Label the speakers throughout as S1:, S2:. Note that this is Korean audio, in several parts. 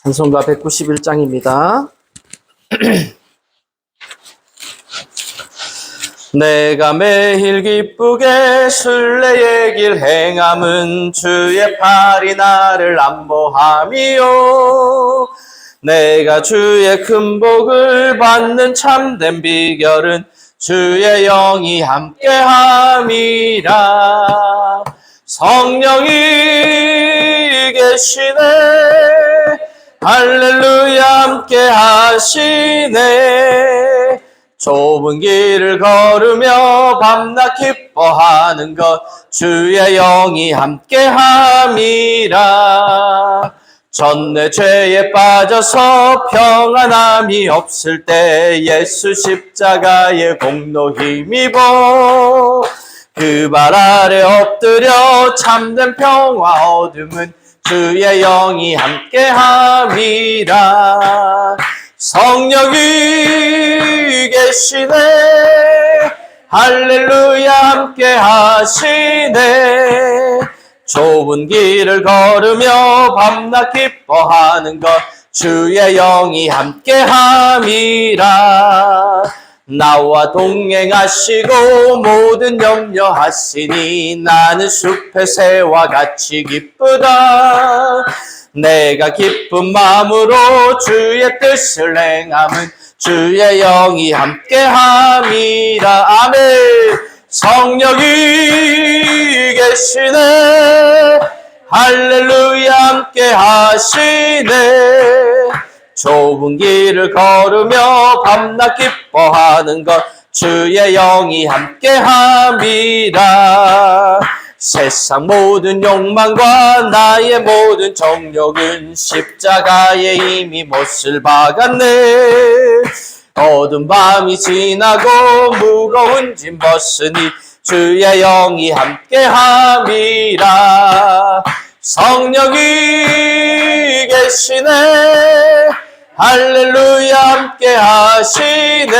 S1: 찬송가 191장입니다. 내가 매일 기쁘게 순례의 길 행함은 주의 팔이 나를 안보함이요. 내가 주의 큰 복을 받는 참된 비결은 주의 영이 함께함이라. 성령이 계시네, 할렐루야 함께 하시네. 좁은 길을 걸으며 밤낮 기뻐하는 것 주의 영이 함께함이라. 전 내 죄에 빠져서 평안함이 없을 때 예수 십자가의 공로 힘입어 그 발 아래 엎드려 참된 평화 얻음은 주의 영이 함께함이라. 성령이 계시네, 할렐루야 함께 하시네. 좁은 길을 걸으며 밤낮 기뻐하는 것 주의 영이 함께함이라. 나와 동행하시고 모든 염려하시니 나는 숲의 새와 같이 기쁘다. 내가 기쁜 마음으로 주의 뜻을 행함은 주의 영이 함께함이라. 아멘. 성령이 계시네, 할렐루야 함께 하시네. 좁은 길을 걸으며 밤낮 기뻐하는 것 주의 영이 함께함이라. 세상 모든 욕망과 나의 모든 정욕은 십자가에 이미 못을 박았네. 어두운 밤이 지나고 무거운 짐 벗으니 주의 영이 함께함이라. 성령이 계시네, 할렐루야 함께 하시네.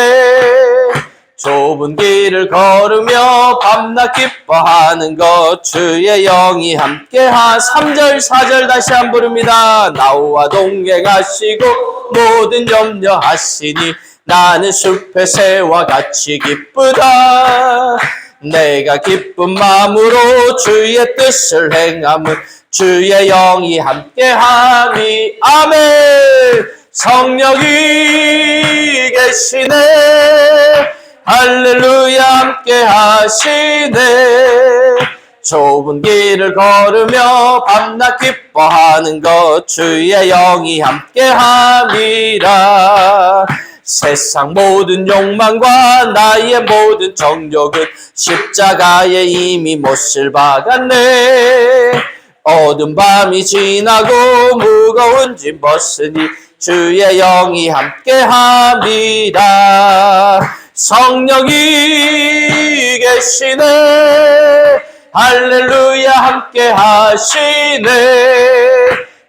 S1: 좁은 길을 걸으며 밤낮 기뻐하는 것 주의 영이 함께하. 3절 4절 다시 한 번 부릅니다. 나와 동행하시고 모든 염려하시니 나는 숲의 새와 같이 기쁘다. 내가 기쁜 마음으로 주의 뜻을 행함은 주의 영이 함께함이. 아멘. 성령이 계시네, 할렐루야 함께 하시네. 좁은 길을 걸으며 밤낮 기뻐하는 것 주의 영이 함께함이라. 세상 모든 욕망과 나의 모든 정욕은 십자가에 이미 못을 박았네. 어두운 밤이 지나고 무거운 짐 벗으니 주의 영이 함께함이라. 성령이 계시네, 할렐루야 함께 하시네.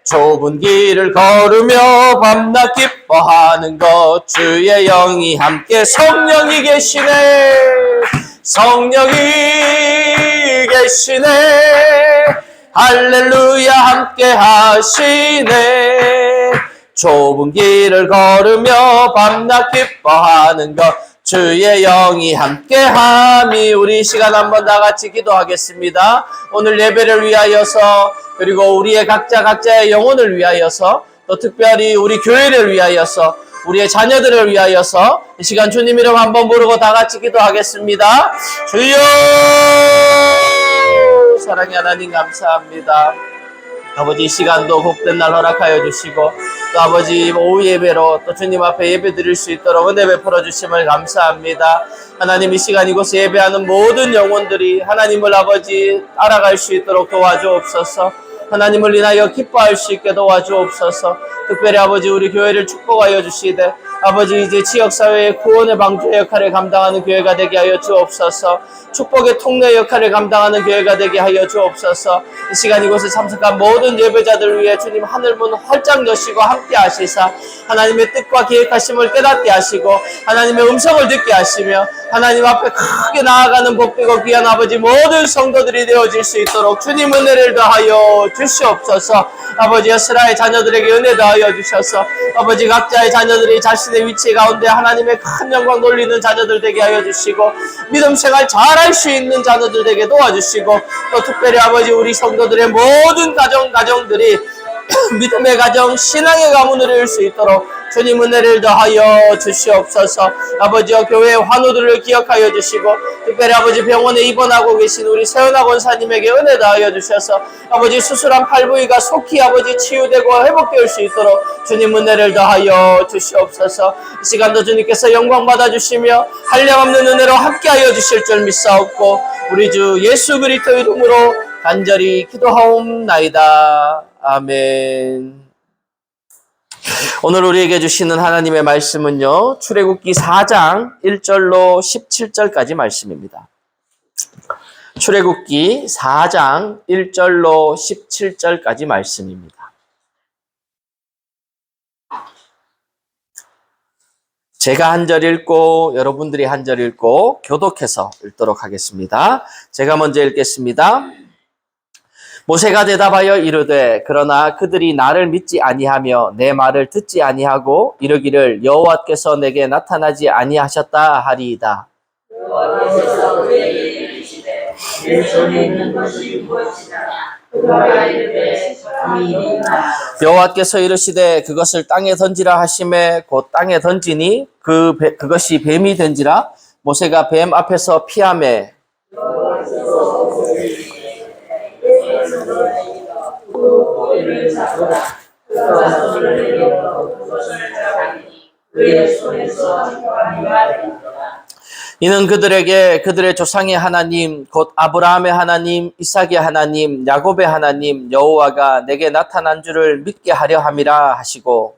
S1: 좁은 길을 걸으며 밤낮 기뻐하는 것 주의 영이 함께. 성령이 계시네, 성령이 계시네, 할렐루야 함께 하시네. 좁은 길을 걸으며 밤낮 기뻐하는 것 주의 영이 함께함이. 우리 이 시간 한번 다 같이 기도하겠습니다. 오늘 예배를 위하여서, 그리고 우리의 각자의 영혼을 위하여서, 또 특별히 우리 교회를 위하여서, 우리의 자녀들을 위하여서 이 시간 주님 이름 한번 부르고 다 같이 기도하겠습니다. 주여, 사랑의 하나님 감사합니다. 아버지, 이 시간도 복된 날 허락하여 주시고, 또 아버지 오후 예배로 또 주님 앞에 예배 드릴 수 있도록 은혜 베풀어 주심을 감사합니다. 하나님, 이 시간 이곳에 예배하는 모든 영혼들이 하나님을 아버지 알아갈 수 있도록 도와주옵소서. 하나님을 인하여 기뻐할 수 있게 도와주옵소서. 특별히 아버지 우리 교회를 축복하여 주시되 아버지 이제 지역사회의 구원의 방주의 역할을 감당하는 교회가 되게 하여 주옵소서. 축복의 통로의 역할을 감당하는 교회가 되게 하여 주옵소서. 이 시간 이곳에 참석한 모든 예배자들을 위해 주님 하늘문 활짝 여시고 함께 하시사 하나님의 뜻과 계획하심을 깨닫게 하시고 하나님의 음성을 듣게 하시며 하나님 앞에 크게 나아가는 복되고 귀한 아버지 모든 성도들이 되어질 수 있도록 주님 은혜를 더하여 주시옵소서. 아버지 에스라의 자녀들에게 은혜 더하여 주셔서 아버지 각자의 자녀들이 자신의 위치 가운데 하나님의 큰 영광 돌리는 자녀들 되게 하여 주시고 믿음 생활 잘할 수 있는 자녀들 되게 도와주시고 또 특별히 아버지 우리 성도들의 모든 가정들이 믿음의 가정, 신앙의 가문을 이룰 수 있도록 주님 은혜를 더하여 주시옵소서. 아버지여 교회의 환우들을 기억하여 주시고 특별히 아버지 병원에 입원하고 계신 우리 세연아 권사님에게 은혜 더하여 주셔서 아버지 수술한 팔 부위가 속히 아버지 치유되고 회복될 수 있도록 주님 은혜를 더하여 주시옵소서. 이 시간도 주님께서 영광 받아주시며 한량없는 은혜로 함께하여 주실 줄 믿사옵고 우리 주 예수 그리스도 이름으로 간절히 기도하옵나이다. 아멘. 오늘 우리에게 주시는 하나님의 말씀은요, 출애굽기 4장 1절로 17절까지 말씀입니다. 출애굽기 4장 1절로 17절까지 말씀입니다. 제가 한 절 읽고 여러분들이 한 절 읽고 교독해서 읽도록 하겠습니다. 제가 먼저 읽겠습니다. 모세가 대답하여 이르되 그러나 그들이 나를 믿지 아니하며 내 말을 듣지 아니하고 이르기를 여호와께서 내게 나타나지 아니하셨다 하리이다. 여호와께서 그에게 이르시되 내 손에 있는 것이 무엇이냐 그가 이르되 사람이니라. 여호와께서 이르시되 그것을 땅에 던지라 하시매 곧 땅에 던지니 그것이 뱀이 된지라. 모세가 뱀 앞에서 피하매 이는 그들에게 그들의 조상의 하나님 곧 아브라함의 하나님 이삭의 하나님 야곱의 하나님 여호와가 내게 나타난 줄을 믿게 하려 함이라 하시고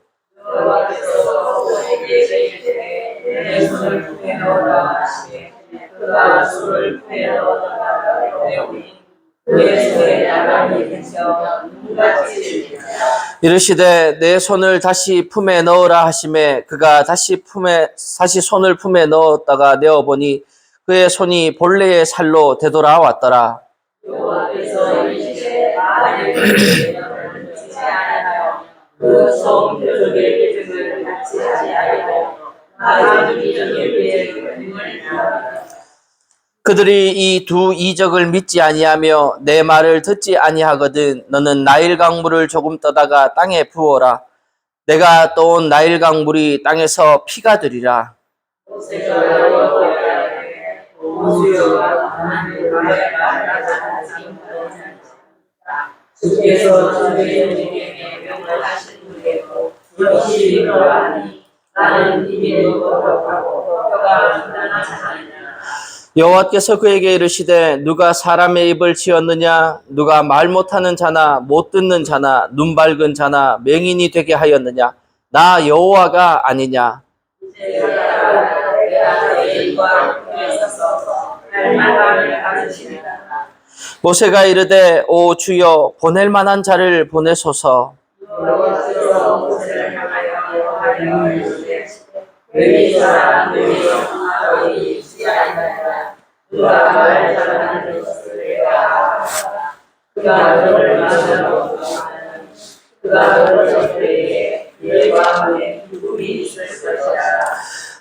S1: 이르시되 내 손을 다시 품에 넣으라 하시매 그가 다시 손을 품에 넣었다가 내어보니 그의 손이 본래의 살로 되돌아왔더라. 여호와께서 이르시되 그 처음 표적의 기준을 갖지 아니하여 나의 이적의 그들이 이 두 이적을 믿지 아니하며 내 말을 듣지 아니하거든 너는 나일 강물을 조금 떠다가 땅에 부어라. 내가 떠온 나일 강물이 땅에서 피가 되리라. 여호와께서 그에게 이르시되 누가 사람의 입을 지었느냐 누가 말 못하는 자나 못 듣는 자나 눈 밝은 자나 맹인이 되게 하였느냐 나 여호와가 아니냐. 모세가 이르되 오 주여 보낼 만한 자를 보내소서.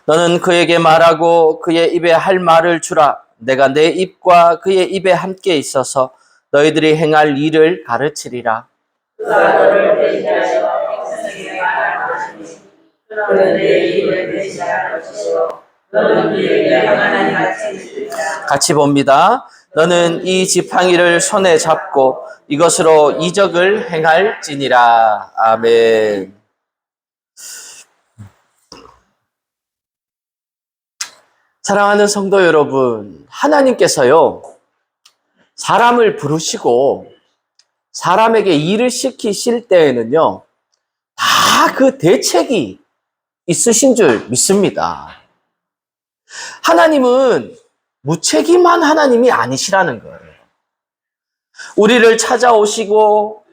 S1: 너는 그에게 말하고 그의 입에 할 말을 주라. 내가 내 입과 그의 입에 함께 있어서 너희들이 행할 일을 가르치리라. 같이 봅니다. 너는 이 지팡이를 손에 잡고 이것으로 이적을 행할지니라. 아멘. 사랑하는 성도 여러분, 하나님께서요, 사람을 부르시고 사람에게 일을 시키실 때에는요, 다 그 대책이 있으신 줄 믿습니다. 하나님은 무책임한 하나님이 아니시라는 거예요. 우리를 찾아오시고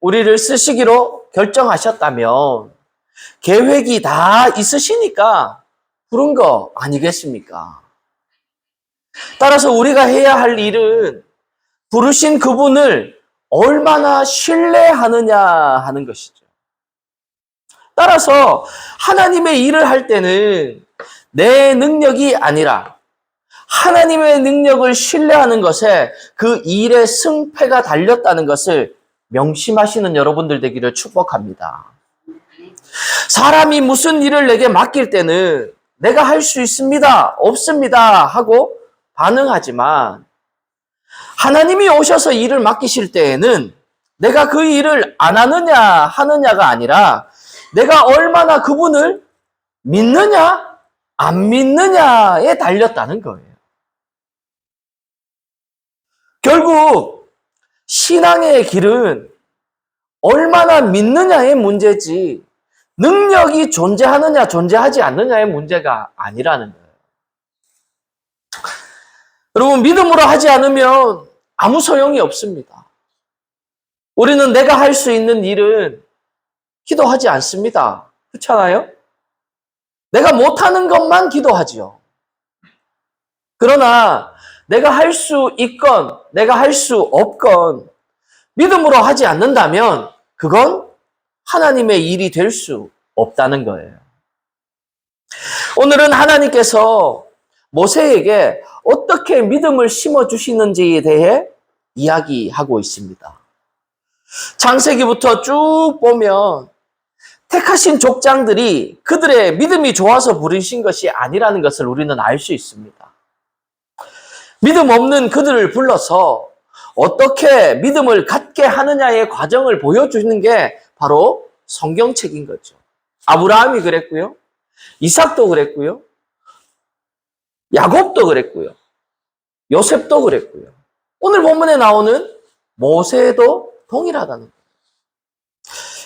S1: 우리를 쓰시기로 결정하셨다면 계획이 다 있으시니까 부른 거 아니겠습니까? 따라서 우리가 해야 할 일은 부르신 그분을 얼마나 신뢰하느냐 하는 것이죠. 따라서 하나님의 일을 할 때는 내 능력이 아니라 하나님의 능력을 신뢰하는 것에 그 일의 승패가 달렸다는 것을 명심하시는 여러분들 되기를 축복합니다. 사람이 무슨 일을 내게 맡길 때는 내가 할 수 있습니다, 없습니다 하고 반응하지만 하나님이 오셔서 일을 맡기실 때에는 내가 그 일을 안 하느냐 하느냐가 아니라 내가 얼마나 그분을 믿느냐 안 믿느냐에 달렸다는 거예요. 결국 신앙의 길은 얼마나 믿느냐의 문제지 능력이 존재하느냐 존재하지 않느냐의 문제가 아니라는 거예요. 여러분, 믿음으로 하지 않으면 아무 소용이 없습니다. 우리는 내가 할 수 있는 일은 기도하지 않습니다. 그렇잖아요? 내가 못하는 것만 기도하지요. 그러나 내가 할 수 있건 내가 할 수 없건 믿음으로 하지 않는다면 그건 하나님의 일이 될 수 없다는 거예요. 오늘은 하나님께서 모세에게 어떻게 믿음을 심어주시는지에 대해 이야기하고 있습니다. 창세기부터 쭉 보면 택하신 족장들이 그들의 믿음이 좋아서 부르신 것이 아니라는 것을 우리는 알 수 있습니다. 믿음 없는 그들을 불러서 어떻게 믿음을 갖게 하느냐의 과정을 보여주는 게 바로 성경책인 거죠. 아브라함이 그랬고요. 이삭도 그랬고요. 야곱도 그랬고요. 요셉도 그랬고요. 오늘 본문에 나오는 모세도 동일하다는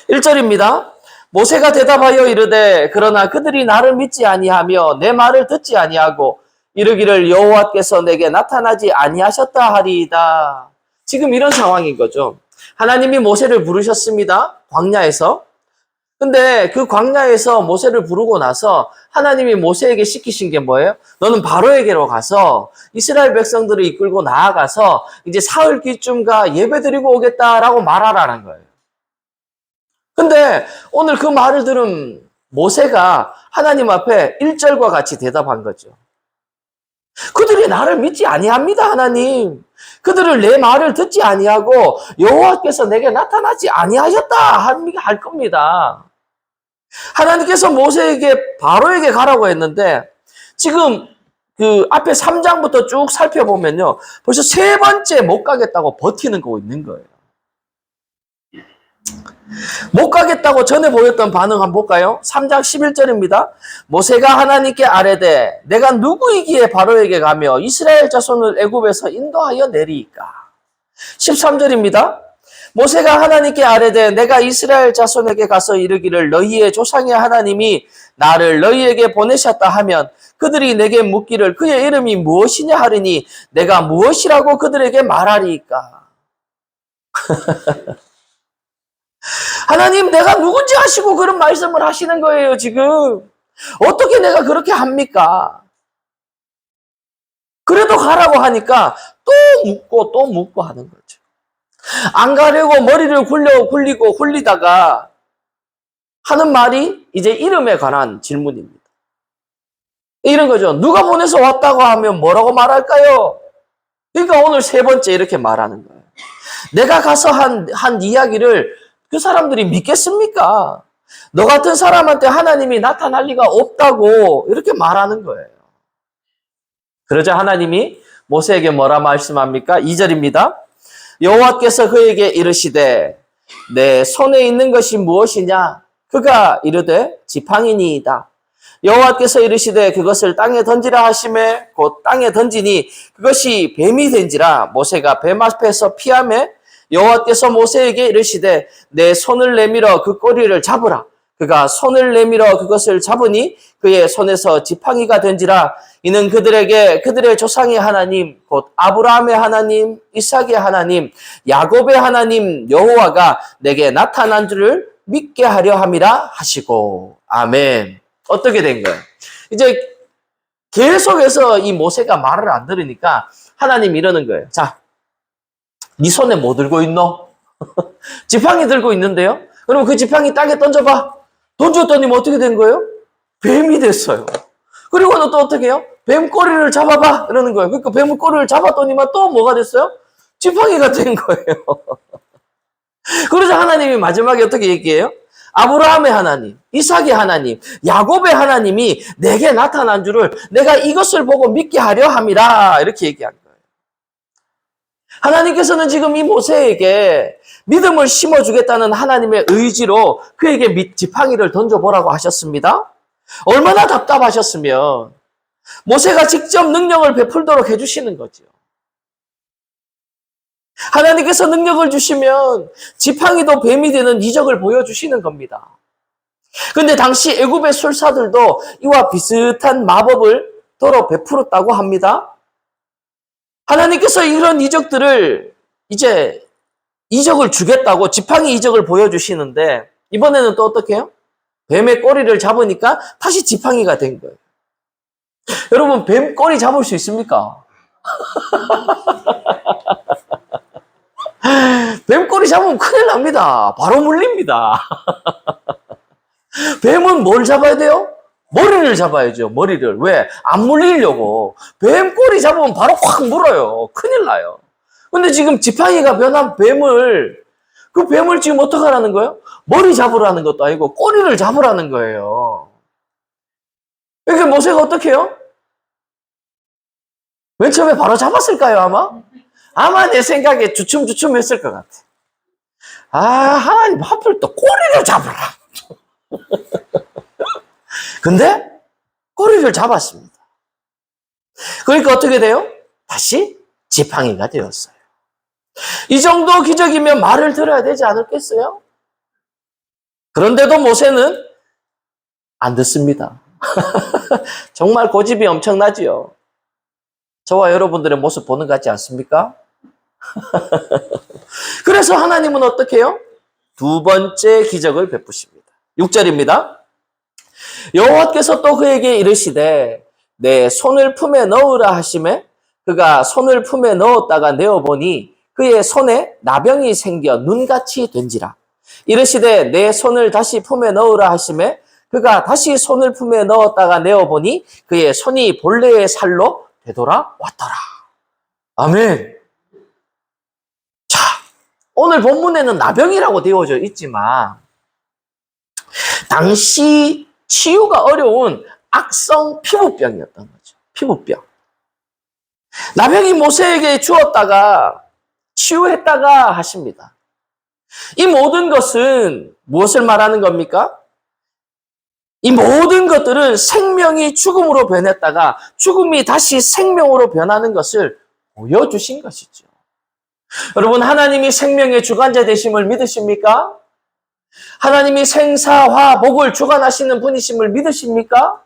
S1: 거예요. 1절입니다. 모세가 대답하여 이르되 그러나 그들이 나를 믿지 아니하며 내 말을 듣지 아니하고 이르기를 여호와께서 내게 나타나지 아니하셨다 하리이다. 지금 이런 상황인 거죠. 하나님이 모세를 부르셨습니다. 광야에서. 근데 그 광야에서 모세를 부르고 나서 하나님이 모세에게 시키신 게 뭐예요? 너는 바로에게로 가서 이스라엘 백성들을 이끌고 나아가서 이제 사흘기쯤가 예배드리고 오겠다라고 말하라는 거예요. 근데 오늘 그 말을 들은 모세가 하나님 앞에 1절과 같이 대답한 거죠. 그들이 나를 믿지 아니합니다, 하나님. 그들을 내 말을 듣지 아니하고 여호와께서 내게 나타나지 아니하셨다 할 겁니다. 하나님께서 모세에게 바로에게 가라고 했는데 지금 그 앞에 3장부터 쭉 살펴보면요. 벌써 세 번째 못 가겠다고 버티는 거 있는 거예요. 못 가겠다고 전에 보였던 반응 한번 볼까요? 3장 11절입니다. 모세가 하나님께 아뢰되 내가 누구이기에 바로에게 가며 이스라엘 자손을 애굽에서 인도하여 내리이까. 13절입니다. 모세가 하나님께 아뢰되 내가 이스라엘 자손에게 가서 이르기를 너희의 조상의 하나님이 나를 너희에게 보내셨다 하면 그들이 내게 묻기를 그의 이름이 무엇이냐 하리니 내가 무엇이라고 그들에게 말하리이까. 하나님, 내가 누군지 아시고 그런 말씀을 하시는 거예요, 지금. 어떻게 내가 그렇게 합니까? 그래도 가라고 하니까 또 묻고 하는 거죠. 안 가려고 머리를 굴리고 굴리다가 하는 말이 이제 이름에 관한 질문입니다. 이런 거죠. 누가 보내서 왔다고 하면 뭐라고 말할까요? 그러니까 오늘 세 번째 이렇게 말하는 거예요. 내가 가서 한 이야기를 그 사람들이 믿겠습니까? 너 같은 사람한테 하나님이 나타날 리가 없다고 이렇게 말하는 거예요. 그러자 하나님이 모세에게 뭐라 말씀합니까? 2절입니다. 여호와께서 그에게 이르시되 내 손에 있는 것이 무엇이냐? 그가 이르되 지팡이니이다. 여호와께서 이르시되 그것을 땅에 던지라 하시매 곧 땅에 던지니 그것이 뱀이 된지라. 모세가 뱀 앞에서 피하매 여호와께서 모세에게 이르시되 내 손을 내밀어 그 꼬리를 잡으라. 그가 손을 내밀어 그것을 잡으니 그의 손에서 지팡이가 된지라. 이는 그들에게 그들의 조상의 하나님 곧 아브라함의 하나님, 이삭의 하나님, 야곱의 하나님 여호와가 내게 나타난 줄을 믿게 하려 함이라 하시고. 아멘. 어떻게 된 거예요? 이제 계속해서 이 모세가 말을 안 들으니까 하나님이 이러는 거예요. 자, 네 손에 뭐 들고 있노? 지팡이 들고 있는데요. 그러면 그 지팡이 땅에 던져봐. 던졌더니 뭐 어떻게 된 거예요? 뱀이 됐어요. 그리고는 또 어떻게 해요? 뱀 꼬리를 잡아봐. 이러는 거예요. 그러니까 뱀 꼬리를 잡았더니만 또 뭐가 됐어요? 지팡이가 된 거예요. 그래서 하나님이 마지막에 어떻게 얘기해요? 아브라함의 하나님, 이삭의 하나님, 야곱의 하나님이 내게 나타난 줄을 내가 이것을 보고 믿게 하려 함이라. 이렇게 얘기한 거예요. 하나님께서는 지금 이 모세에게 믿음을 심어주겠다는 하나님의 의지로 그에게 지팡이를 던져보라고 하셨습니다. 얼마나 답답하셨으면 모세가 직접 능력을 베풀도록 해주시는 거죠. 하나님께서 능력을 주시면 지팡이도 뱀이 되는 이적을 보여주시는 겁니다. 근데 당시 애굽의 술사들도 이와 비슷한 마법을 도로 베풀었다고 합니다. 하나님께서 이런 이적들을 이제 이적을 주겠다고 지팡이 이적을 보여주시는데 이번에는 또 어떻게 해요? 뱀의 꼬리를 잡으니까 다시 지팡이가 된 거예요. 여러분, 뱀 꼬리 잡을 수 있습니까? 뱀 꼬리 잡으면 큰일 납니다. 바로 물립니다. 뱀은 뭘 잡아야 돼요? 머리를 잡아야죠. 머리를. 왜? 안 물리려고. 뱀 꼬리 잡으면 바로 확 물어요. 큰일 나요. 근데 지금 지팡이가 변한 뱀을, 그 뱀을 지금 어떡하라는 거예요? 머리 잡으라는 것도 아니고 꼬리를 잡으라는 거예요. 이게 모세가 어떻게 해요? 맨 처음에 바로 잡았을까요, 아마? 아마 내 생각에 주춤주춤 했을 것 같아. 아, 하나님 하필 또 꼬리를 잡으라. 근데 꼬리를 잡았습니다. 그러니까 어떻게 돼요? 다시 지팡이가 되었어요. 이 정도 기적이면 말을 들어야 되지 않을겠어요? 그런데도 모세는 안 듣습니다. 정말 고집이 엄청나지요. 저와 여러분들의 모습 보는 것 같지 않습니까? 그래서 하나님은 어떻게 해요? 두 번째 기적을 베푸십니다. 6절입니다. 여호와께서 또 그에게 이르시되 내 손을 품에 넣으라 하시매 그가 손을 품에 넣었다가 내어보니 그의 손에 나병이 생겨 눈같이 된지라. 이르시되 내 손을 다시 품에 넣으라 하시매 그가 다시 손을 품에 넣었다가 내어보니 그의 손이 본래의 살로 되돌아왔더라. 아멘. 자, 오늘 본문에는 나병이라고 되어져 있지만 당시 치유가 어려운 악성 피부병이었던 거죠. 피부병. 나병이 모세에게 주었다가 치유했다가 하십니다. 이 모든 것은 무엇을 말하는 겁니까? 이 모든 것들은 생명이 죽음으로 변했다가 죽음이 다시 생명으로 변하는 것을 보여주신 것이죠. 여러분, 하나님이 생명의 주관자 되심을 믿으십니까? 하나님이 생사화 복을 주관하시는 분이심을 믿으십니까?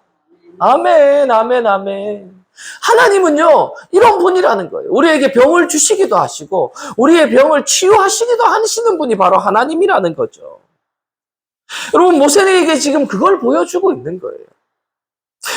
S1: 아멘, 아멘, 아멘. 하나님은요, 이런 분이라는 거예요. 우리에게 병을 주시기도 하시고, 우리의 병을 치유하시기도 하시는 분이 바로 하나님이라는 거죠. 여러분, 모세에게 지금 그걸 보여주고 있는 거예요.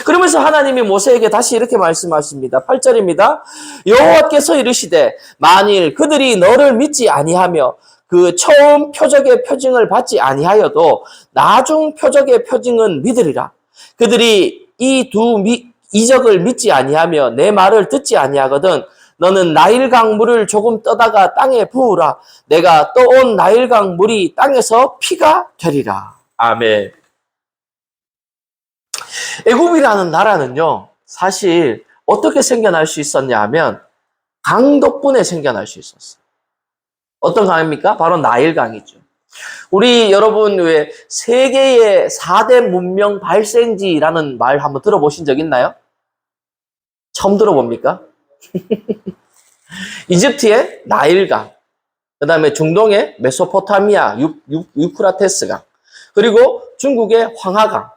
S1: 그러면서 하나님이 모세에게 다시 이렇게 말씀하십니다. 8절입니다. 여호와께서 이르시되 만일 그들이 너를 믿지 아니하며 그 처음 표적의 표징을 받지 아니하여도 나중 표적의 표징은 믿으리라. 그들이 이 두 이적을 믿지 아니하며 내 말을 듣지 아니하거든 너는 나일강 물을 조금 떠다가 땅에 부으라. 내가 떠온 나일강 물이 땅에서 피가 되리라. 아멘. 애굽이라는 나라는요, 사실 어떻게 생겨날 수 있었냐 하면 강 덕분에 생겨날 수 있었어요. 어떤 강입니까? 바로 나일강이죠. 우리 여러분 왜 세계의 4대 문명 발생지라는 말 한번 들어보신 적 있나요? 처음 들어봅니까? 이집트의 나일강, 그 다음에 중동의 메소포타미아 유프라테스강, 그리고 중국의 황하강.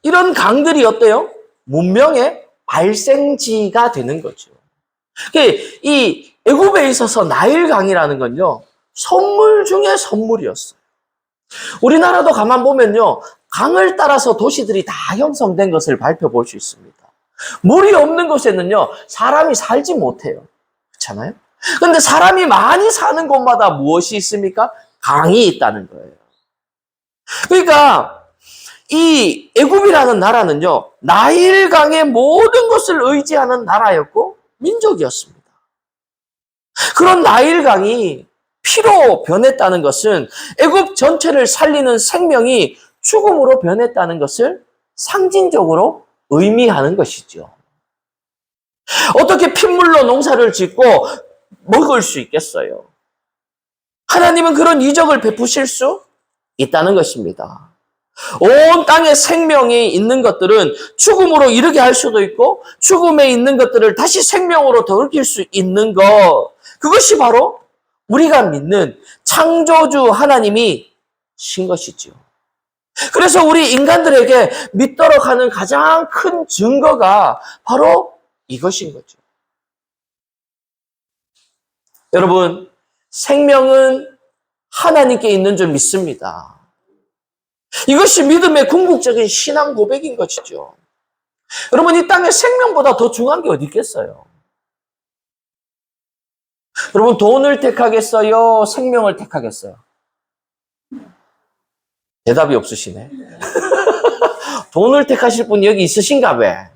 S1: 이런 강들이 어때요? 문명의 발생지가 되는 거죠. 이 애굽에 있어서 나일강이라는 건요, 선물 중에 선물이었어요. 우리나라도 가만 보면요, 강을 따라서 도시들이 다 형성된 것을 살펴볼 수 있습니다. 물이 없는 곳에는요, 사람이 살지 못해요. 그렇잖아요? 근데 사람이 많이 사는 곳마다 무엇이 있습니까? 강이 있다는 거예요. 그러니까 이 애굽이라는 나라는요, 나일강의 모든 것을 의지하는 나라였고 민족이었습니다. 그런 나일강이 피로 변했다는 것은 애굽 전체를 살리는 생명이 죽음으로 변했다는 것을 상징적으로 의미하는 것이죠. 어떻게 핏물로 농사를 짓고 먹을 수 있겠어요? 하나님은 그런 이적을 베푸실 수 있다는 것입니다. 온 땅에 생명이 있는 것들은 죽음으로 이르게 할 수도 있고 죽음에 있는 것들을 다시 생명으로 돌이킬 수 있는 것, 그것이 바로 우리가 믿는 창조주 하나님이 신 것이지요. 그래서 우리 인간들에게 믿도록 하는 가장 큰 증거가 바로 이것인 거죠. 여러분, 생명은 하나님께 있는 줄 믿습니다. 이것이 믿음의 궁극적인 신앙 고백인 것이죠. 여러분, 이 땅에 생명보다 더 중요한 게 어디 있겠어요? 여러분, 돈을 택하겠어요? 생명을 택하겠어요? 대답이 없으시네. 돈을 택하실 분 여기 있으신가 봐.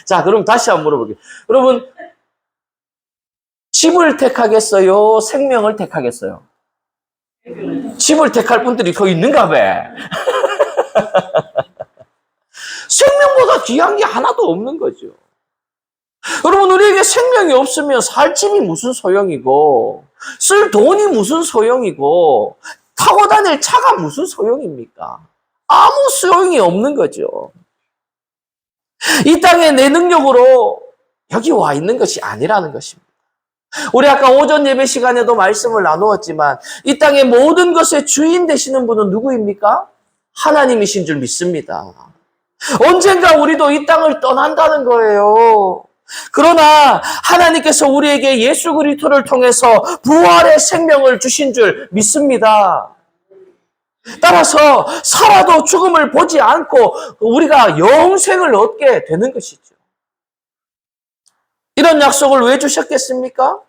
S1: 자, 그럼 다시 한번 물어볼게요. 여러분, 집을 택하겠어요? 생명을 택하겠어요? 집을 택할 분들이 거기 있는가 봐. 생명보다 귀한 게 하나도 없는 거죠. 여러분, 우리에게 생명이 없으면 살 집이 무슨 소용이고, 쓸 돈이 무슨 소용이고, 타고 다닐 차가 무슨 소용입니까? 아무 소용이 없는 거죠. 이 땅에 내 능력으로 여기 와 있는 것이 아니라는 것입니다. 우리 아까 오전 예배 시간에도 말씀을 나누었지만 이 땅의 모든 것의 주인 되시는 분은 누구입니까? 하나님이신 줄 믿습니다. 언젠가 우리도 이 땅을 떠난다는 거예요. 그러나 하나님께서 우리에게 예수 그리스도를 통해서 부활의 생명을 주신 줄 믿습니다. 따라서 살아도 죽음을 보지 않고 우리가 영생을 얻게 되는 것이죠. 이런 약속을 왜 주셨겠습니까?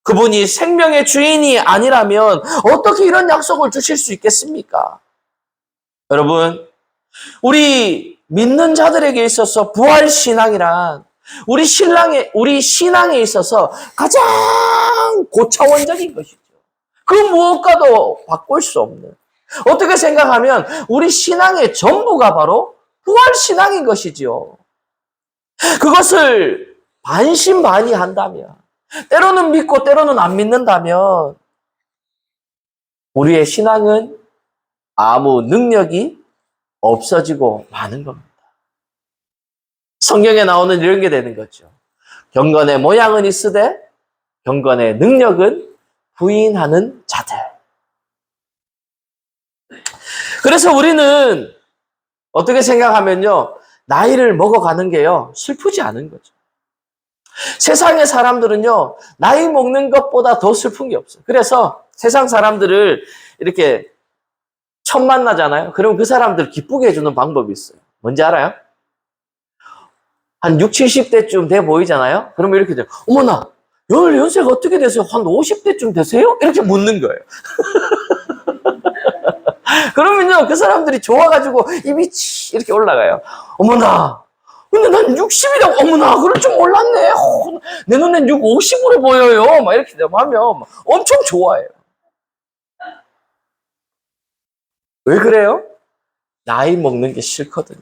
S1: 그분이 생명의 주인이 아니라면 어떻게 이런 약속을 주실 수 있겠습니까? 여러분, 우리 믿는 자들에게 있어서 부활 신앙이란 우리 신앙에 있어서 가장 고차원적인 것이죠. 그 무엇과도 바꿀 수 없는. 어떻게 생각하면 우리 신앙의 전부가 바로 부활 신앙인 것이죠. 그것을 반신반의한다면, 때로는 믿고 때로는 안 믿는다면 우리의 신앙은 아무 능력이 없어지고 마는 겁니다. 성경에 나오는 이런 게 되는 거죠. 경건의 모양은 있으되 경건의 능력은 부인하는 자들. 그래서 우리는 어떻게 생각하면요, 나이를 먹어가는 게요, 슬프지 않은 거죠. 세상의 사람들은요, 나이 먹는 것보다 더 슬픈 게 없어요. 그래서 세상 사람들을 이렇게 처음 만나잖아요. 그럼 그 사람들 기쁘게 해주는 방법이 있어요. 뭔지 알아요? 한 60, 70대쯤 돼 보이잖아요? 그러면 이렇게 돼요. 어머나, 연세가 어떻게 되세요? 한 50대쯤 되세요? 이렇게 묻는 거예요. 그러면요, 그 사람들이 좋아가지고 입이 이렇게 올라가요. 어머나, 근데 난 60이라고, 어머나, 그럴 줄 몰랐네. 내 눈엔 50으로 보여요. 막 이렇게 하면 엄청 좋아해요. 왜 그래요? 나이 먹는 게 싫거든요.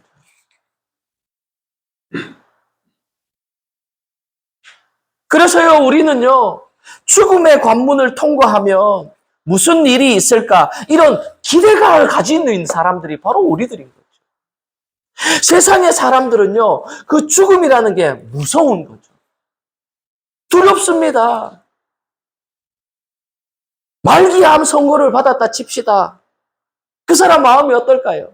S1: 그래서요, 우리는요, 죽음의 관문을 통과하면 무슨 일이 있을까? 이런 기대감을 가지고 있는 사람들이 바로 우리들인 거죠. 세상의 사람들은요, 그 죽음이라는 게 무서운 거죠. 두렵습니다. 말기암 선고를 받았다 칩시다. 그 사람 마음이 어떨까요?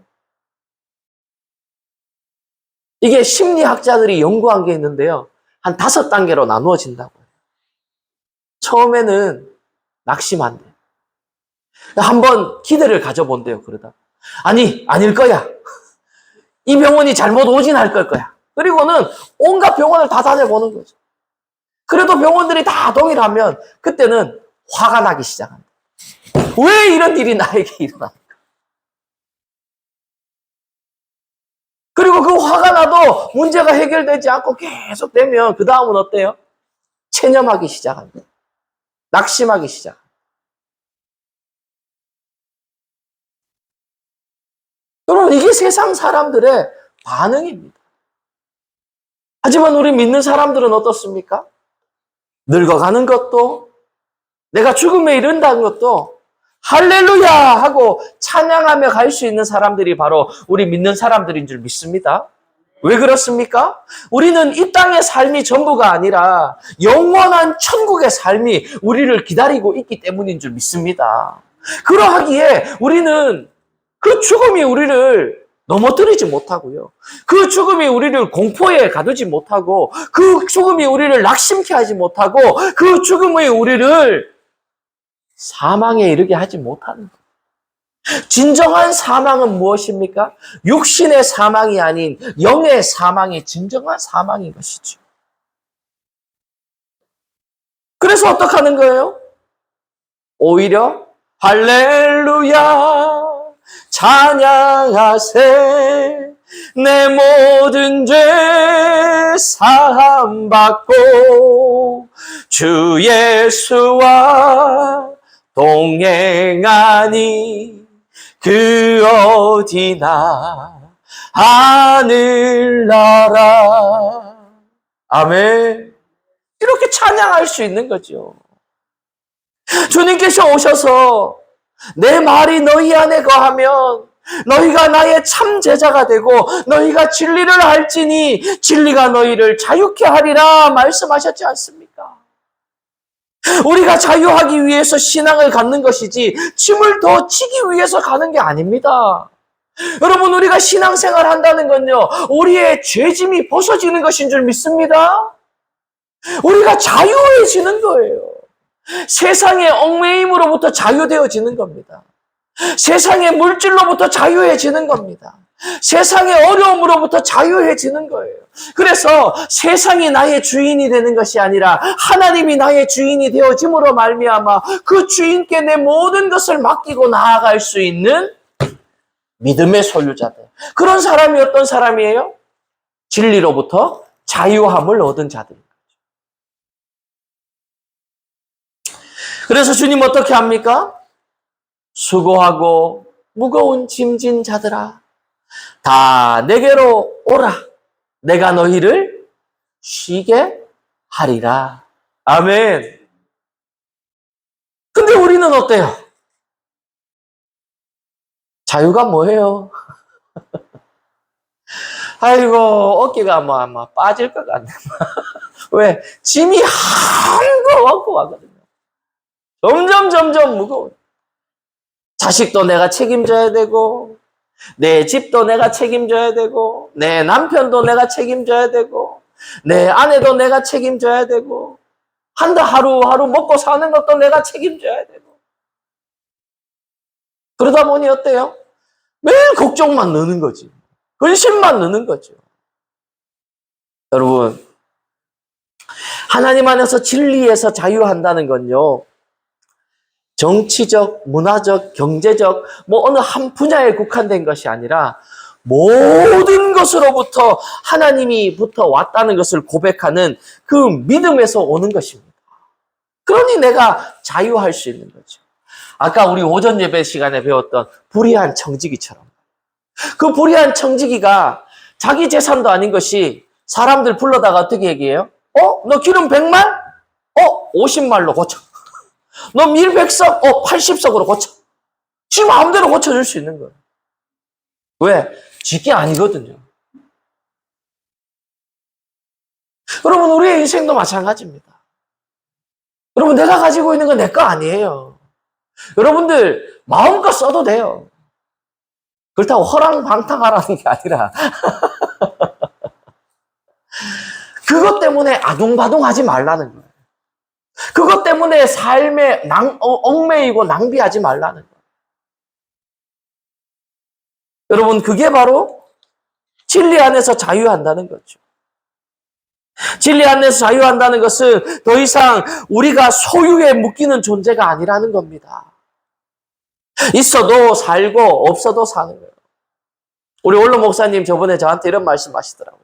S1: 이게 심리학자들이 연구한 게 있는데요. 한 5단계로 나누어진다고요. 처음에는 낙심한대. 한번 기대를 가져본대요, 그러다. 아니, 아닐 거야. 이 병원이 잘못 오진할 거야. 그리고는 온갖 병원을 다 다녀보는 거죠. 그래도 병원들이 다 동일하면 그때는 화가 나기 시작합니다. 왜 이런 일이 나에게 일어나? 그리고 그 화가 나도 문제가 해결되지 않고 계속 되면 그 다음은 어때요? 체념하기 시작합니다. 낙심하기 시작합니다. 여러분, 이게 세상 사람들의 반응입니다. 하지만 우리 믿는 사람들은 어떻습니까? 늙어가는 것도, 내가 죽음에 이른다는 것도 할렐루야 하고 찬양하며 갈 수 있는 사람들이 바로 우리 믿는 사람들인 줄 믿습니다. 왜 그렇습니까? 우리는 이 땅의 삶이 전부가 아니라 영원한 천국의 삶이 우리를 기다리고 있기 때문인 줄 믿습니다. 그러하기에 우리는 그 죽음이 우리를 넘어뜨리지 못하고요. 그 죽음이 우리를 공포에 가두지 못하고, 그 죽음이 우리를 낙심케 하지 못하고, 그 죽음이 우리를 사망에 이르게 하지 못하는 거예요. 진정한 사망은 무엇입니까? 육신의 사망이 아닌 영의 사망이 진정한 사망인 것이죠. 그래서 어떻게 하는 거예요? 오히려 할렐루야 찬양하세 내 모든 죄 사함받고 주 예수와 동행하니 그 어디나 하늘나라. 아멘. 이렇게 찬양할 수 있는 거죠. 주님께서 오셔서 내 말이 너희 안에 거하면 너희가 나의 참 제자가 되고 너희가 진리를 알지니 진리가 너희를 자유케 하리라 말씀하셨지 않습니까? 우리가 자유하기 위해서 신앙을 갖는 것이지 짐을 더 지기 위해서 가는 게 아닙니다. 여러분, 우리가 신앙생활 한다는 건요, 우리의 죄짐이 벗어지는 것인 줄 믿습니다. 우리가 자유해지는 거예요. 세상의 얽매임으로부터 자유되어지는 겁니다. 세상의 물질로부터 자유해지는 겁니다. 세상의 어려움으로부터 자유해지는 거예요. 그래서 세상이 나의 주인이 되는 것이 아니라 하나님이 나의 주인이 되어짐으로 말미암아 그 주인께 내 모든 것을 맡기고 나아갈 수 있는 믿음의 소유자들. 그런 사람이 어떤 사람이에요? 진리로부터 자유함을 얻은 자들입니다. 그래서 주님 어떻게 합니까? 수고하고 무거운 짐진 자들아, 다 내게로 오라. 내가 너희를 쉬게 하리라. 아멘. 근데 우리는 어때요? 자유가 뭐예요? 아이고, 어깨가 아마 빠질 것 같네. 왜? 짐이 한거 갖고 가거든요. 점점 무거워. 자식도 내가 책임져야 되고, 내 집도 내가 책임져야 되고, 내 남편도 내가 책임져야 되고, 내 아내도 내가 책임져야 되고, 하루하루 먹고 사는 것도 내가 책임져야 되고. 그러다 보니 어때요? 매일 걱정만 느는 거지. 근심만 느는 거죠. 여러분, 하나님 안에서 진리에서 자유한다는 건요, 정치적, 문화적, 경제적, 어느 한 분야에 국한된 것이 아니라 모든 것으로부터 하나님이부터 왔다는 것을 고백하는 그 믿음에서 오는 것입니다. 그러니 내가 자유할 수 있는 거죠. 아까 우리 오전 예배 시간에 배웠던 불의한 청지기처럼. 그 불의한 청지기가 자기 재산도 아닌 것이 사람들 불러다가 어떻게 얘기해요? 너 기름 100만? 50말로 고쳐. 너 밀 100석? 80석으로 고쳐. 지 마음대로 고쳐줄 수 있는 거예요. 왜? 지게 아니거든요. 여러분, 우리의 인생도 마찬가지입니다. 여러분, 내가 가지고 있는 건 내 거 아니에요. 여러분들 마음껏 써도 돼요. 그렇다고 허랑방탕하라는 게 아니라 그것 때문에 아둥바둥하지 말라는 거예요. 그것 때문에 삶에 얽매이고 낭비하지 말라는 거예요. 여러분, 그게 바로 진리 안에서 자유한다는 거죠. 진리 안에서 자유한다는 것은 더 이상 우리가 소유에 묶이는 존재가 아니라는 겁니다. 있어도 살고 없어도 사는 거예요. 우리 원로 목사님 저번에 저한테 이런 말씀 하시더라고요.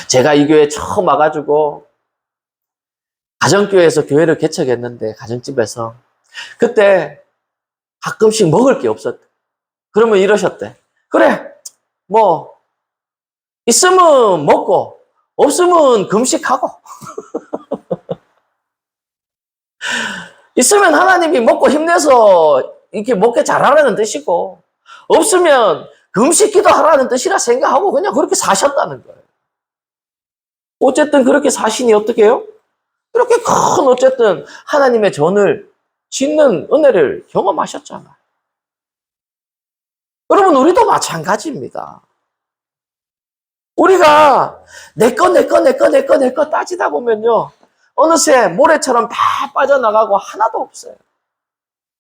S1: 제가 이 교회 처음 와가지고 가정교회에서 교회를 개척했는데, 가정집에서 그때 가끔씩 먹을 게 없었대. 그러면 이러셨대. 그래, 뭐 있으면 먹고 없으면 금식하고 있으면 하나님이 먹고 힘내서 이렇게 먹게 잘하라는 뜻이고, 없으면 금식 기도하라는 뜻이라 생각하고 그냥 그렇게 사셨다는 거예요. 어쨌든 그렇게 사시니 어떻게 해요? 그렇게 큰 어쨌든 하나님의 전을 짓는 은혜를 경험하셨잖아요. 여러분, 우리도 마찬가지입니다. 우리가 내 거 따지다 보면요, 어느새 모래처럼 다 빠져나가고 하나도 없어요.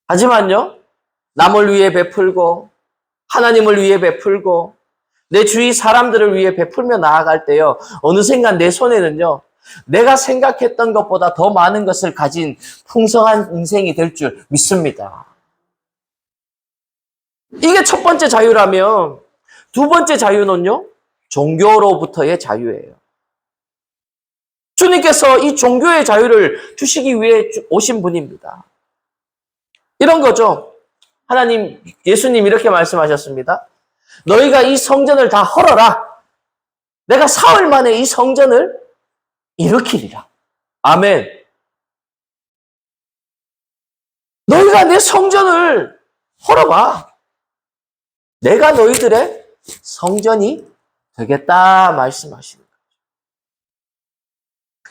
S1: 하지만요, 남을 위해 베풀고 하나님을 위해 베풀고 내 주위 사람들을 위해 베풀며 나아갈 때요, 어느샌가 내 손에는요, 내가 생각했던 것보다 더 많은 것을 가진 풍성한 인생이 될 줄 믿습니다. 이게 첫 번째 자유라면, 두 번째 자유는요, 종교로부터의 자유예요. 주님께서 이 종교의 자유를 주시기 위해 오신 분입니다. 이런 거죠. 하나님, 예수님 이렇게 말씀하셨습니다. 너희가 이 성전을 다 헐어라. 내가 사흘 만에 이 성전을 일으키리라. 아멘. 너희가 내 성전을 헐어봐. 내가 너희들의 성전이 되겠다 말씀하시는 거예요.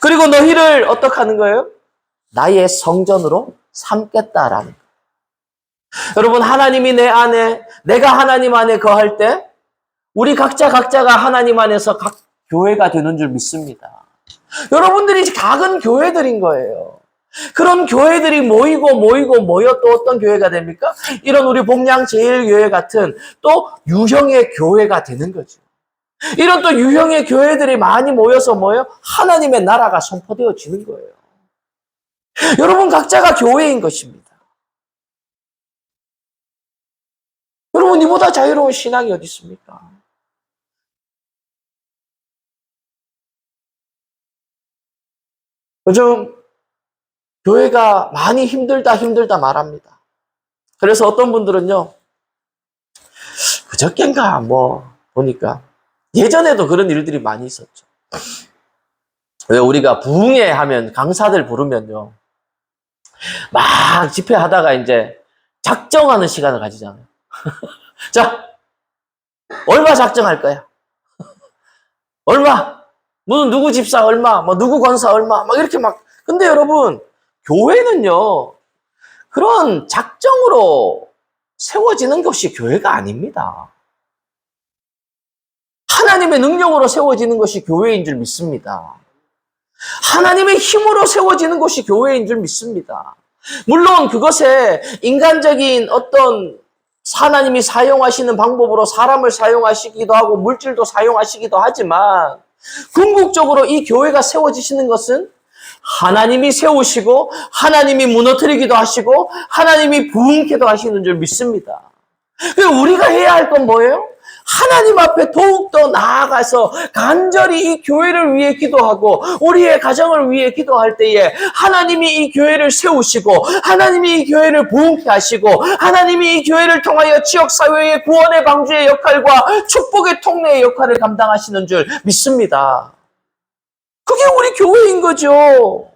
S1: 그리고 너희를 어떻게 하는 거예요? 나의 성전으로 삼겠다라는 거예요. 여러분, 하나님이 내 안에, 내가 하나님 안에 거할 때 우리 각자가 하나님 안에서 각 교회가 되는 줄 믿습니다. 여러분들이 작은 교회들인 거예요. 그런 교회들이 모여 또 어떤 교회가 됩니까? 이런 우리 복량제일교회 같은 또 유형의 교회가 되는 거죠. 이런 또 유형의 교회들이 많이 모여서 뭐예요? 하나님의 나라가 선포되어지는 거예요. 여러분, 각자가 교회인 것입니다. 여러분, 이보다 자유로운 신앙이 어디 있습니까? 요즘 교회가 많이 힘들다 말합니다. 그래서 어떤 분들은요, 그저껜가 보니까 예전에도 그런 일들이 많이 있었죠. 왜 우리가 부흥회 하면 강사들 부르면요, 막 집회하다가 이제 작정하는 시간을 가지잖아요. 자, 얼마 작정할 거야? 얼마? 무슨 누구 집사 얼마? 누구 권사 얼마? 막 이렇게 막. 근데 여러분, 교회는요, 그런 작정으로 세워지는 것이 교회가 아닙니다. 하나님의 능력으로 세워지는 것이 교회인 줄 믿습니다. 하나님의 힘으로 세워지는 것이 교회인 줄 믿습니다. 물론 그것에 인간적인 어떤 하나님이 사용하시는 방법으로 사람을 사용하시기도 하고 물질도 사용하시기도 하지만, 궁극적으로 이 교회가 세워지시는 것은 하나님이 세우시고 하나님이 무너뜨리기도 하시고 하나님이 부흥케도 하시는 줄 믿습니다. 우리가 해야 할 건 뭐예요? 하나님 앞에 더욱더 나아가서 간절히 이 교회를 위해 기도하고 우리의 가정을 위해 기도할 때에 하나님이 이 교회를 세우시고 하나님이 이 교회를 부흥케 하시고 하나님이 이 교회를 통하여 지역사회의 구원의 방주의 역할과 축복의 통로의 역할을 감당하시는 줄 믿습니다. 그게 우리 교회인 거죠.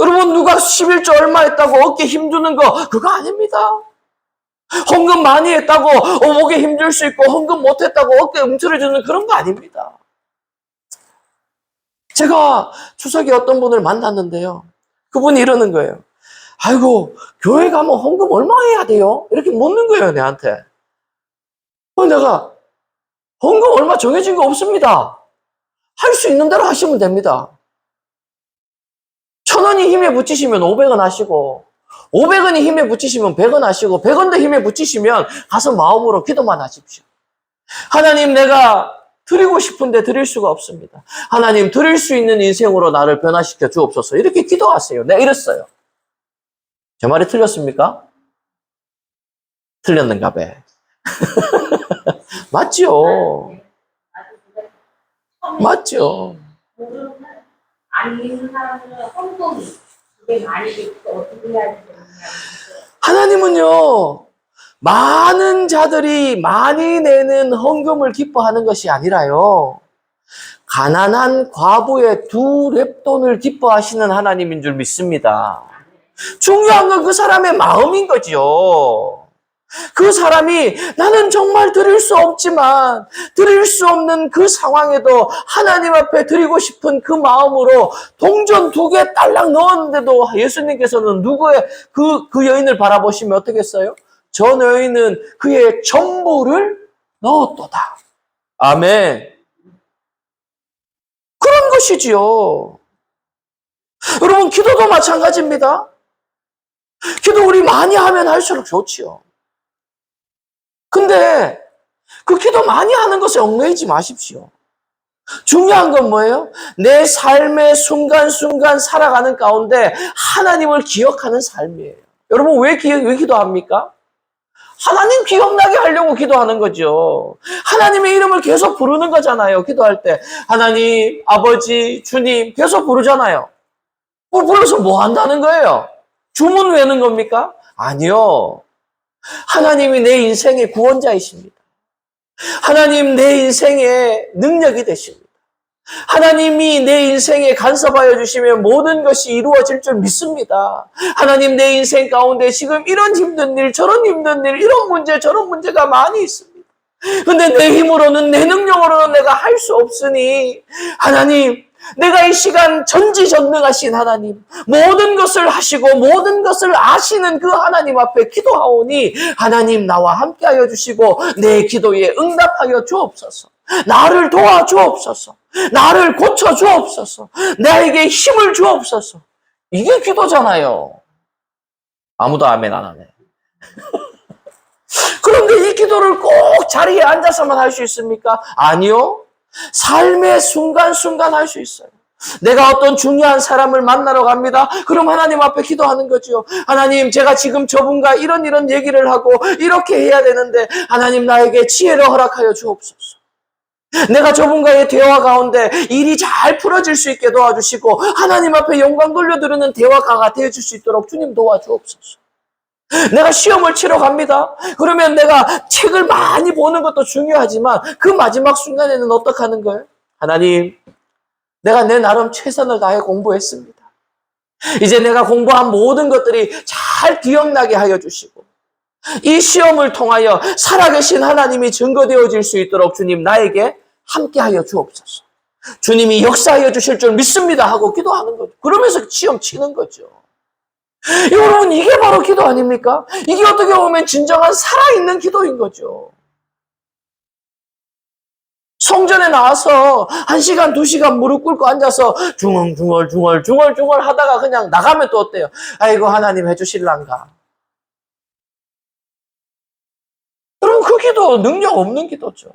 S1: 여러분, 누가 11조 얼마 했다고 어깨 힘주는 거 그거 아닙니다. 헌금 많이 했다고 목에 힘줄 수 있고 헌금 못했다고 어깨 움츠러주는 그런 거 아닙니다. 제가 추석에 어떤 분을 만났는데요, 그분이 이러는 거예요. 아이고, 교회 가면 헌금 얼마 해야 돼요? 이렇게 묻는 거예요, 내한테. 내가 헌금 얼마 정해진 거 없습니다. 할 수 있는 대로 하시면 됩니다. 1,000원이 힘에 붙이시면 500원 하시고 500원이 힘에 붙이시면 100원 하시고 100원도 힘에 붙이시면 가서 마음으로 기도만 하십시오. 하나님, 내가 드리고 싶은데 드릴 수가 없습니다. 하나님, 드릴 수 있는 인생으로 나를 변화시켜 주옵소서. 이렇게 기도하세요. 내가 이랬어요. 제 말이 틀렸습니까? 틀렸는가 봐. 맞죠? 맞죠?
S2: 안 믿는 사람들은 헌금이 그게 많이 됐고 어떻게 해야 되느냐.
S1: 하나님은요, 많은 자들이 많이 내는 헌금을 기뻐하는 것이 아니라요, 가난한 과부의 2렙돈을 기뻐하시는 하나님인 줄 믿습니다. 중요한 건 그 사람의 마음인 거죠. 그 사람이 나는 정말 드릴 수 없지만 드릴 수 없는 그 상황에도 하나님 앞에 드리고 싶은 그 마음으로 동전 2개 딸랑 넣었는데도 예수님께서는 누구의 그 여인을 바라보시면 어떻게 했어요? 저 여인은 그의 전부를 넣었도다. 아멘. 그런 것이지요. 여러분, 기도도 마찬가지입니다. 기도 우리 많이 하면 할수록 좋지요. 근데 그 기도 많이 하는 것에 얽매이지 마십시오. 중요한 건 뭐예요? 내 삶의 순간순간 살아가는 가운데 하나님을 기억하는 삶이에요. 여러분, 왜 기도합니까? 하나님 기억나게 하려고 기도하는 거죠. 하나님의 이름을 계속 부르는 거잖아요. 기도할 때 하나님, 아버지, 주님 계속 부르잖아요. 불러서 뭐 한다는 거예요? 주문 외는 겁니까? 아니요. 하나님이 내 인생의 구원자이십니다. 하나님, 내 인생의 능력이 되십니다. 하나님이 내 인생에 간섭하여 주시면 모든 것이 이루어질 줄 믿습니다. 하나님, 내 인생 가운데 지금 이런 힘든 일, 저런 힘든 일, 이런 문제, 저런 문제가 많이 있습니다. 근데 내 힘으로는, 내 능력으로는 내가 할 수 없으니 하나님, 내가 이 시간 전지전능하신 하나님, 모든 것을 하시고 모든 것을 아시는 그 하나님 앞에 기도하오니 하나님, 나와 함께하여 주시고 내 기도에 응답하여 주옵소서. 나를 도와주옵소서. 나를 고쳐주옵소서. 나에게 힘을 주옵소서. 이게 기도잖아요. 아무도 아멘 안 하네. 그런데 이 기도를 꼭 자리에 앉아서만 할 수 있습니까? 아니요. 삶의 순간순간 할 수 있어요. 내가 어떤 중요한 사람을 만나러 갑니다. 그럼 하나님 앞에 기도하는 거죠. 하나님, 제가 지금 저분과 이런 얘기를 하고 이렇게 해야 되는데 하나님, 나에게 지혜를 허락하여 주옵소서. 내가 저분과의 대화 가운데 일이 잘 풀어질 수 있게 도와주시고 하나님 앞에 영광 돌려드리는 대화가 되어줄 수 있도록 주님 도와주옵소서. 내가 시험을 치러 갑니다. 그러면 내가 책을 많이 보는 것도 중요하지만 그 마지막 순간에는 어떻게 하는 거예요? 하나님, 내가 내 나름 최선을 다해 공부했습니다. 이제 내가 공부한 모든 것들이 잘 기억나게 하여 주시고 이 시험을 통하여 살아계신 하나님이 증거되어질 수 있도록 주님, 나에게 함께하여 주옵소서. 주님이 역사하여 주실 줄 믿습니다 하고 기도하는 거죠. 그러면서 시험 치는 거죠. 여러분, 이게 바로 기도 아닙니까? 이게 어떻게 보면 진정한 살아있는 기도인 거죠. 성전에 나와서 1시간, 2시간 무릎 꿇고 앉아서 중얼중얼 하다가 그냥 나가면 또 어때요? 아이고, 하나님 해주실란가? 여러분, 그 기도 능력 없는 기도죠.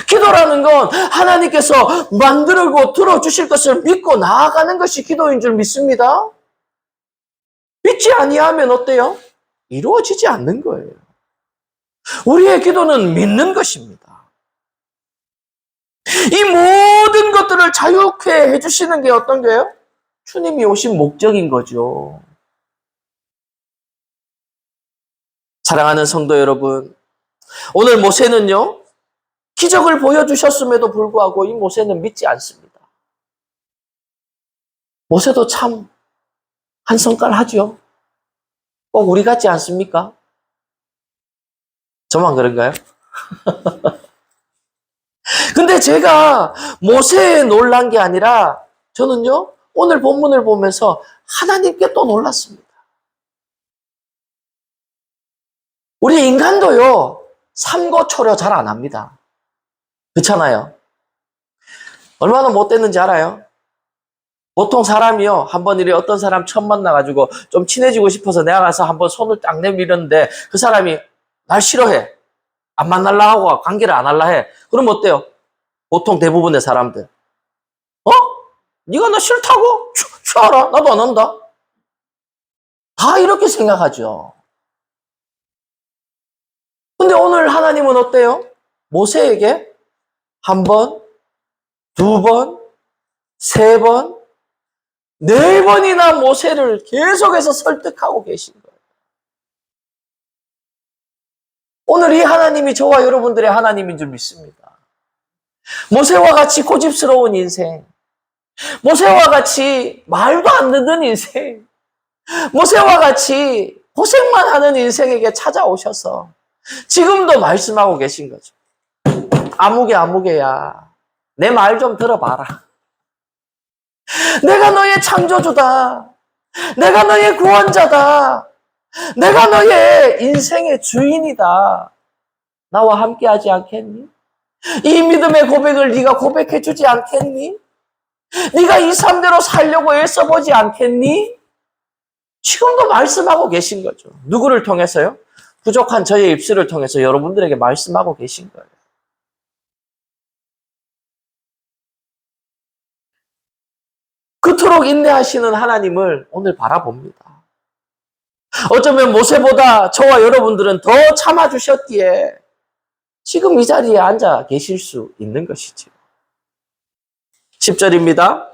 S1: 기도라는 건 하나님께서 만들고 들어주실 것을 믿고 나아가는 것이 기도인 줄 믿습니다. 믿지 아니하면 어때요? 이루어지지 않는 거예요. 우리의 기도는 믿는 것입니다. 이 모든 것들을 자유케 해주시는 게 어떤 거예요? 주님이 오신 목적인 거죠. 사랑하는 성도 여러분, 오늘 모세는요, 기적을 보여주셨음에도 불구하고 이 모세는 믿지 않습니다. 모세도 참 한성깔하죠. 꼭 우리 같지 않습니까? 저만 그런가요? 근데 제가 모세에 놀란 게 아니라 저는요, 오늘 본문을 보면서 하나님께 또 놀랐습니다. 우리 인간도요, 삼고초려 잘 안 합니다. 그렇잖아요. 얼마나 못됐는지 알아요? 보통 사람이요, 한번 이래 어떤 사람 처음 만나가지고 좀 친해지고 싶어서 내가 가서 한번 손을 딱 내밀었는데 그 사람이 날 싫어해. 안 만날라 하고 관계를 안 할라 해. 그럼 어때요? 보통 대부분의 사람들. 어? 네가 나 싫다고? 알아. 나도 안 한다. 다 이렇게 생각하죠. 근데 오늘 하나님은 어때요? 모세에게 한 번, 두 번, 세 번, 네 번이나 모세를 계속해서 설득하고 계신 거예요. 오늘 이 하나님이 저와 여러분들의 하나님인 줄 믿습니다. 모세와 같이 고집스러운 인생, 모세와 같이 말도 안 듣는 인생, 모세와 같이 고생만 하는 인생에게 찾아오셔서 지금도 말씀하고 계신 거죠. 아무개야. 내 말 좀 들어봐라. 내가 너의 창조주다. 내가 너의 구원자다. 내가 너의 인생의 주인이다. 나와 함께 하지 않겠니? 이 믿음의 고백을 네가 고백해 주지 않겠니? 네가 이 삶대로 살려고 애써보지 않겠니? 지금도 말씀하고 계신 거죠. 누구를 통해서요? 부족한 저의 입술을 통해서 여러분들에게 말씀하고 계신 거예요. 그토록 인내하시는 하나님을 오늘 바라봅니다. 어쩌면 모세보다 저와 여러분들은 더 참아주셨기에 지금 이 자리에 앉아 계실 수 있는 것이지요. 10절입니다.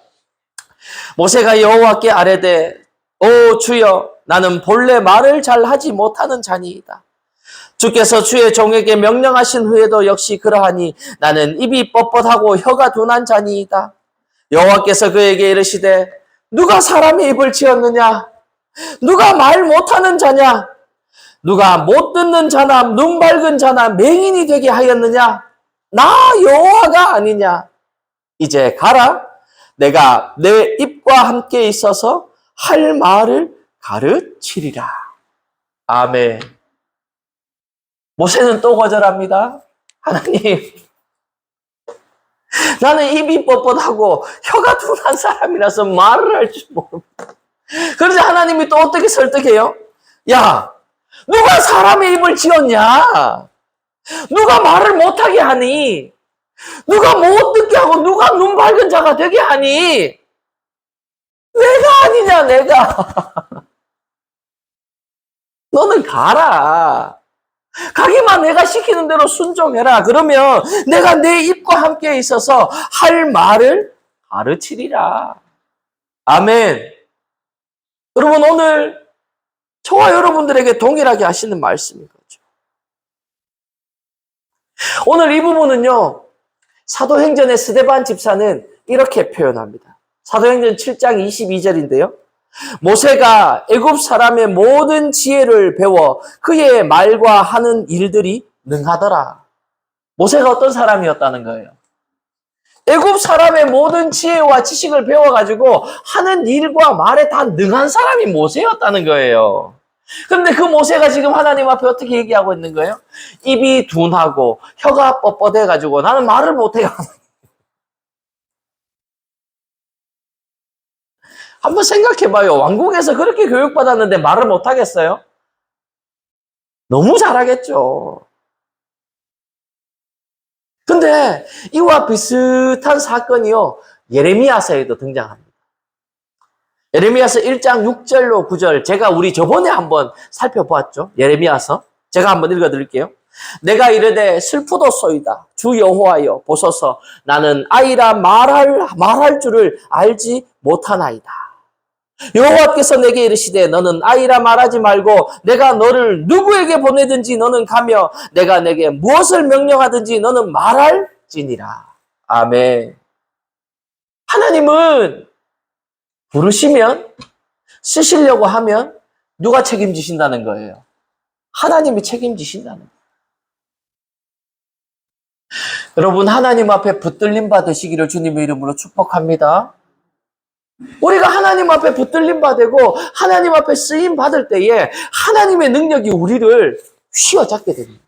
S1: 모세가 여호와께 아뢰되 오 주여 나는 본래 말을 잘 하지 못하는 자니이다. 주께서 주의 종에게 명령하신 후에도 역시 그러하니 나는 입이 뻣뻣하고 혀가 둔한 자니이다. 여호와께서 그에게 이르시되 누가 사람의 입을 지었느냐? 누가 말 못하는 자냐? 누가 못 듣는 자나 눈 밝은 자나 맹인이 되게 하였느냐? 나 여호와가 아니냐? 이제 가라. 내가 내 입과 함께 있어서 할 말을 가르치리라. 아멘. 모세는 또 거절합니다. 하나님, 나는 입이 뻣뻣하고 혀가 둔한 사람이라서 말을 할 줄 모릅니다. 그래서 하나님이 또 어떻게 설득해요? 야, 누가 사람의 입을 지었냐? 누가 말을 못하게 하니? 누가 못 듣게 하고 누가 눈 밝은 자가 되게 하니? 내가 아니냐, 내가. 너는 가라. 가기만 내가 시키는 대로 순종해라. 그러면 내가 내 입과 함께 있어서 할 말을 가르치리라. 아멘. 여러분 오늘 저와 여러분들에게 동일하게 하시는 말씀인 거죠. 오늘 이 부분은요. 사도행전의 스데반 집사는 이렇게 표현합니다. 사도행전 7장 22절인데요. 모세가 애굽 사람의 모든 지혜를 배워 그의 말과 하는 일들이 능하더라. 모세가 어떤 사람이었다는 거예요? 애굽 사람의 모든 지혜와 지식을 배워가지고 하는 일과 말에 다 능한 사람이 모세였다는 거예요. 그런데 그 모세가 지금 하나님 앞에 어떻게 얘기하고 있는 거예요? 입이 둔하고 혀가 뻣뻣해가지고 나는 말을 못해요. 한번 생각해봐요. 왕궁에서 그렇게 교육받았는데 말을 못하겠어요? 너무 잘하겠죠. 근데 이와 비슷한 사건이요. 예레미야서에도 등장합니다. 예레미야서 1장 6절로 9절 제가 우리 저번에 한번 살펴보았죠. 예레미야서. 제가 한번 읽어드릴게요. 내가 이르되 슬프도소이다. 주 여호와여 보소서 나는 아이라 말할 줄을 알지 못하나이다. 여호와께서 내게 이르시되 너는 아이라 말하지 말고 내가 너를 누구에게 보내든지 너는 가며 내가 내게 무엇을 명령하든지 너는 말할지니라. 아멘. 하나님은 부르시면 쓰시려고 하면 누가 책임지신다는 거예요? 하나님이 책임지신다는 거예요. 여러분 하나님 앞에 붙들림 받으시기를 주님의 이름으로 축복합니다. 우리가 하나님 앞에 붙들림 받고 하나님 앞에 쓰임 받을 때에 하나님의 능력이 우리를 휘어잡게 됩니다.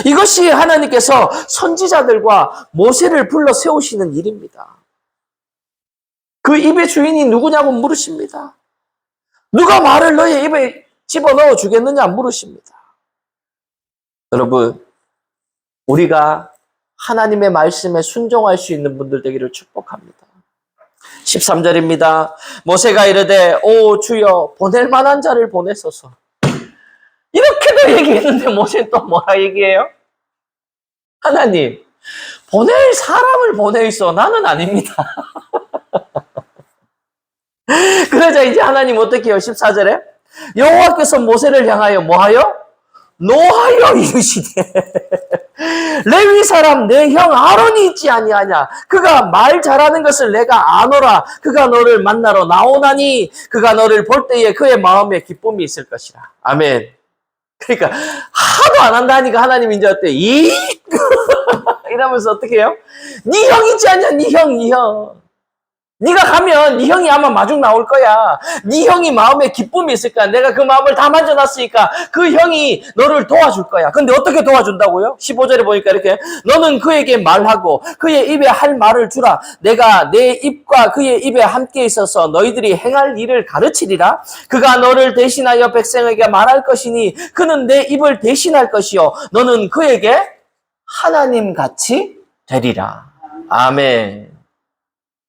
S1: 이것이 하나님께서 선지자들과 모세를 불러 세우시는 일입니다. 그 입의 주인이 누구냐고 물으십니다. 누가 말을 너의 입에 집어넣어 주겠느냐 물으십니다. 여러분, 우리가 하나님의 말씀에 순종할 수 있는 분들 되기를 축복합니다. 13절입니다. 모세가 이르되 오 주여 보낼 만한 자를 보내소서. 이렇게도 얘기했는데 모세는 또 뭐라 얘기해요? 하나님, 보낼 사람을 보내있어. 나는 아닙니다. 그러자 이제 하나님 어떻게 해요? 14절에 여호와께서 모세를 향하여 뭐하여? 노하여 이르시되 레위 사람 내 형 아론이 있지 아니하냐. 그가 말 잘하는 것을 내가 아노라. 그가 너를 만나러 나오나니 그가 너를 볼 때에 그의 마음에 기쁨이 있을 것이라. 아멘. 그러니까 하도 안 한다니까 하나님 이제 어때? 이러면서 어떻게 해요? 네 형 있지 않냐? 네 형. 네가 가면 네 형이 아마 마중 나올 거야. 네 형이 마음에 기쁨이 있을 거야. 내가 그 마음을 다 만져놨으니까 그 형이 너를 도와줄 거야. 근데 어떻게 도와준다고요? 15절에 보니까 이렇게 너는 그에게 말하고 그의 입에 할 말을 주라. 내가 내 입과 그의 입에 함께 있어서 너희들이 행할 일을 가르치리라. 그가 너를 대신하여 백성에게 말할 것이니 그는 내 입을 대신할 것이요 너는 그에게 하나님같이 되리라. 아멘.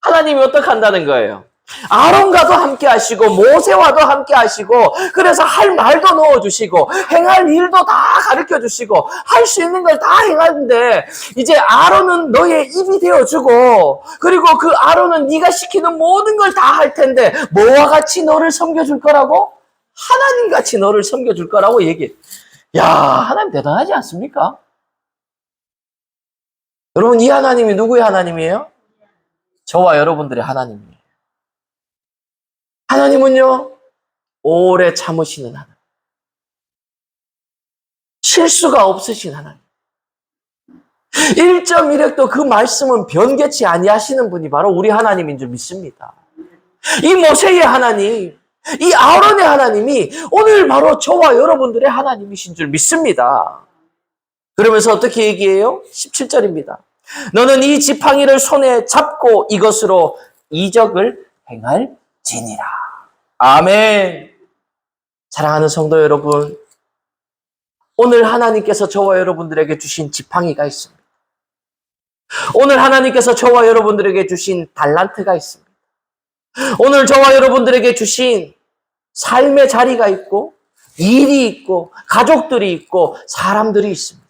S1: 하나님이 어떻게 한다는 거예요? 아론과도 함께 하시고 모세와도 함께 하시고 그래서 할 말도 넣어주시고 행할 일도 다 가르쳐주시고 할 수 있는 걸 다 행하는데 이제 아론은 너의 입이 되어주고 그리고 그 아론은 네가 시키는 모든 걸 다 할 텐데 뭐와 같이 너를 섬겨줄 거라고? 하나님같이 너를 섬겨줄 거라고 얘기해. 야, 하나님 대단하지 않습니까? 여러분, 이 하나님이 누구의 하나님이에요? 저와 여러분들의 하나님이에요. 하나님은요, 오래 참으시는 하나님. 실수가 없으신 하나님. 1.1획도 그 말씀은 변개치 아니하시는 분이 바로 우리 하나님인 줄 믿습니다. 이 모세의 하나님, 이 아론의 하나님이 오늘 바로 저와 여러분들의 하나님이신 줄 믿습니다. 그러면서 어떻게 얘기해요? 17절입니다. 너는 이 지팡이를 손에 잡고 이것으로 이적을 행할지니라. 아멘. 사랑하는 성도 여러분, 오늘 하나님께서 저와 여러분들에게 주신 지팡이가 있습니다. 오늘 하나님께서 저와 여러분들에게 주신 달란트가 있습니다. 오늘 저와 여러분들에게 주신 삶의 자리가 있고 일이 있고 가족들이 있고 사람들이 있습니다.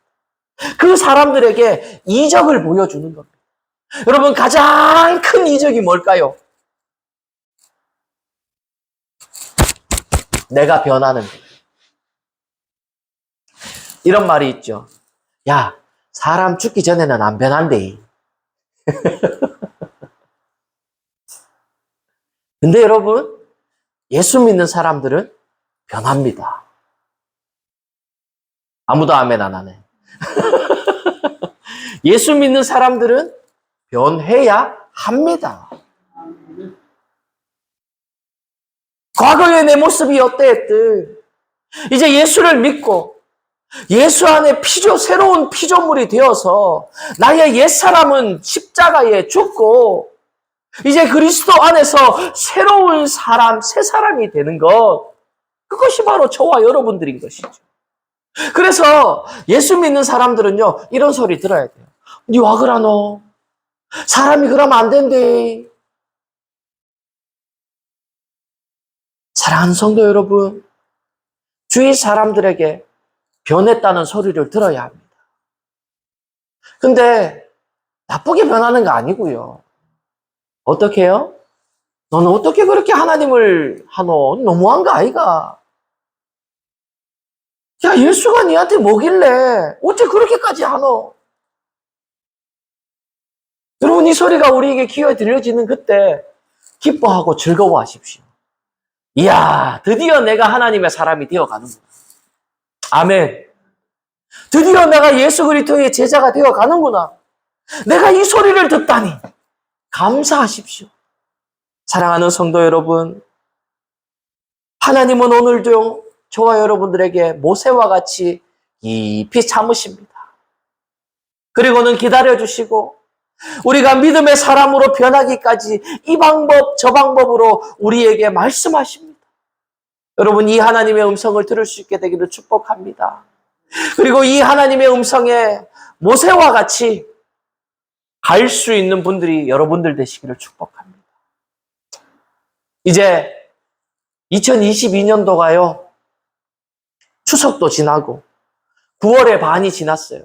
S1: 그 사람들에게 이적을 보여주는 겁니다. 여러분, 가장 큰 이적이 뭘까요? 내가 변하는 거예요. 이런 말이 있죠. 야, 사람 죽기 전에는 안 변한대. 근데 여러분, 예수 믿는 사람들은 변합니다. 아무도 아멘 안 하네. 예수 믿는 사람들은 변해야 합니다. 과거의 내 모습이 어때했든 이제 예수를 믿고 예수 안에 새로운 피조물이 되어서 나의 옛사람은 십자가에 죽고 이제 그리스도 안에서 새로운 사람, 새 사람이 되는 것, 그것이 바로 저와 여러분들인 것이죠. 그래서 예수 믿는 사람들은요, 이런 소리 들어야 돼요. 니 와 그러노? 사람이 그러면 안 된대. 사랑하는 성도 여러분, 주위 사람들에게 변했다는 소리를 들어야 합니다. 근데 나쁘게 변하는 거 아니고요. 어떻게 해요? 너는 어떻게 그렇게 하나님을 하노? 너무한 거 아이가? 야, 예수가 니한테 뭐길래 어째 그렇게까지 하노? 여러분, 이 소리가 우리에게 귀에 들려지는 그때 기뻐하고 즐거워하십시오. 이야, 드디어 내가 하나님의 사람이 되어가는구나. 아멘. 드디어 내가 예수 그리스도의 제자가 되어가는구나. 내가 이 소리를 듣다니 감사하십시오. 사랑하는 성도 여러분, 하나님은 오늘도 저와 여러분들에게 모세와 같이 깊이 참으십니다. 그리고는 기다려주시고 우리가 믿음의 사람으로 변하기까지 이 방법 저 방법으로 우리에게 말씀하십니다. 여러분, 이 하나님의 음성을 들을 수 있게 되기를 축복합니다. 그리고 이 하나님의 음성에 모세와 같이 갈 수 있는 분들이 여러분들 되시기를 축복합니다. 이제 2022년도가요, 추석도 지나고 9월의 반이 지났어요.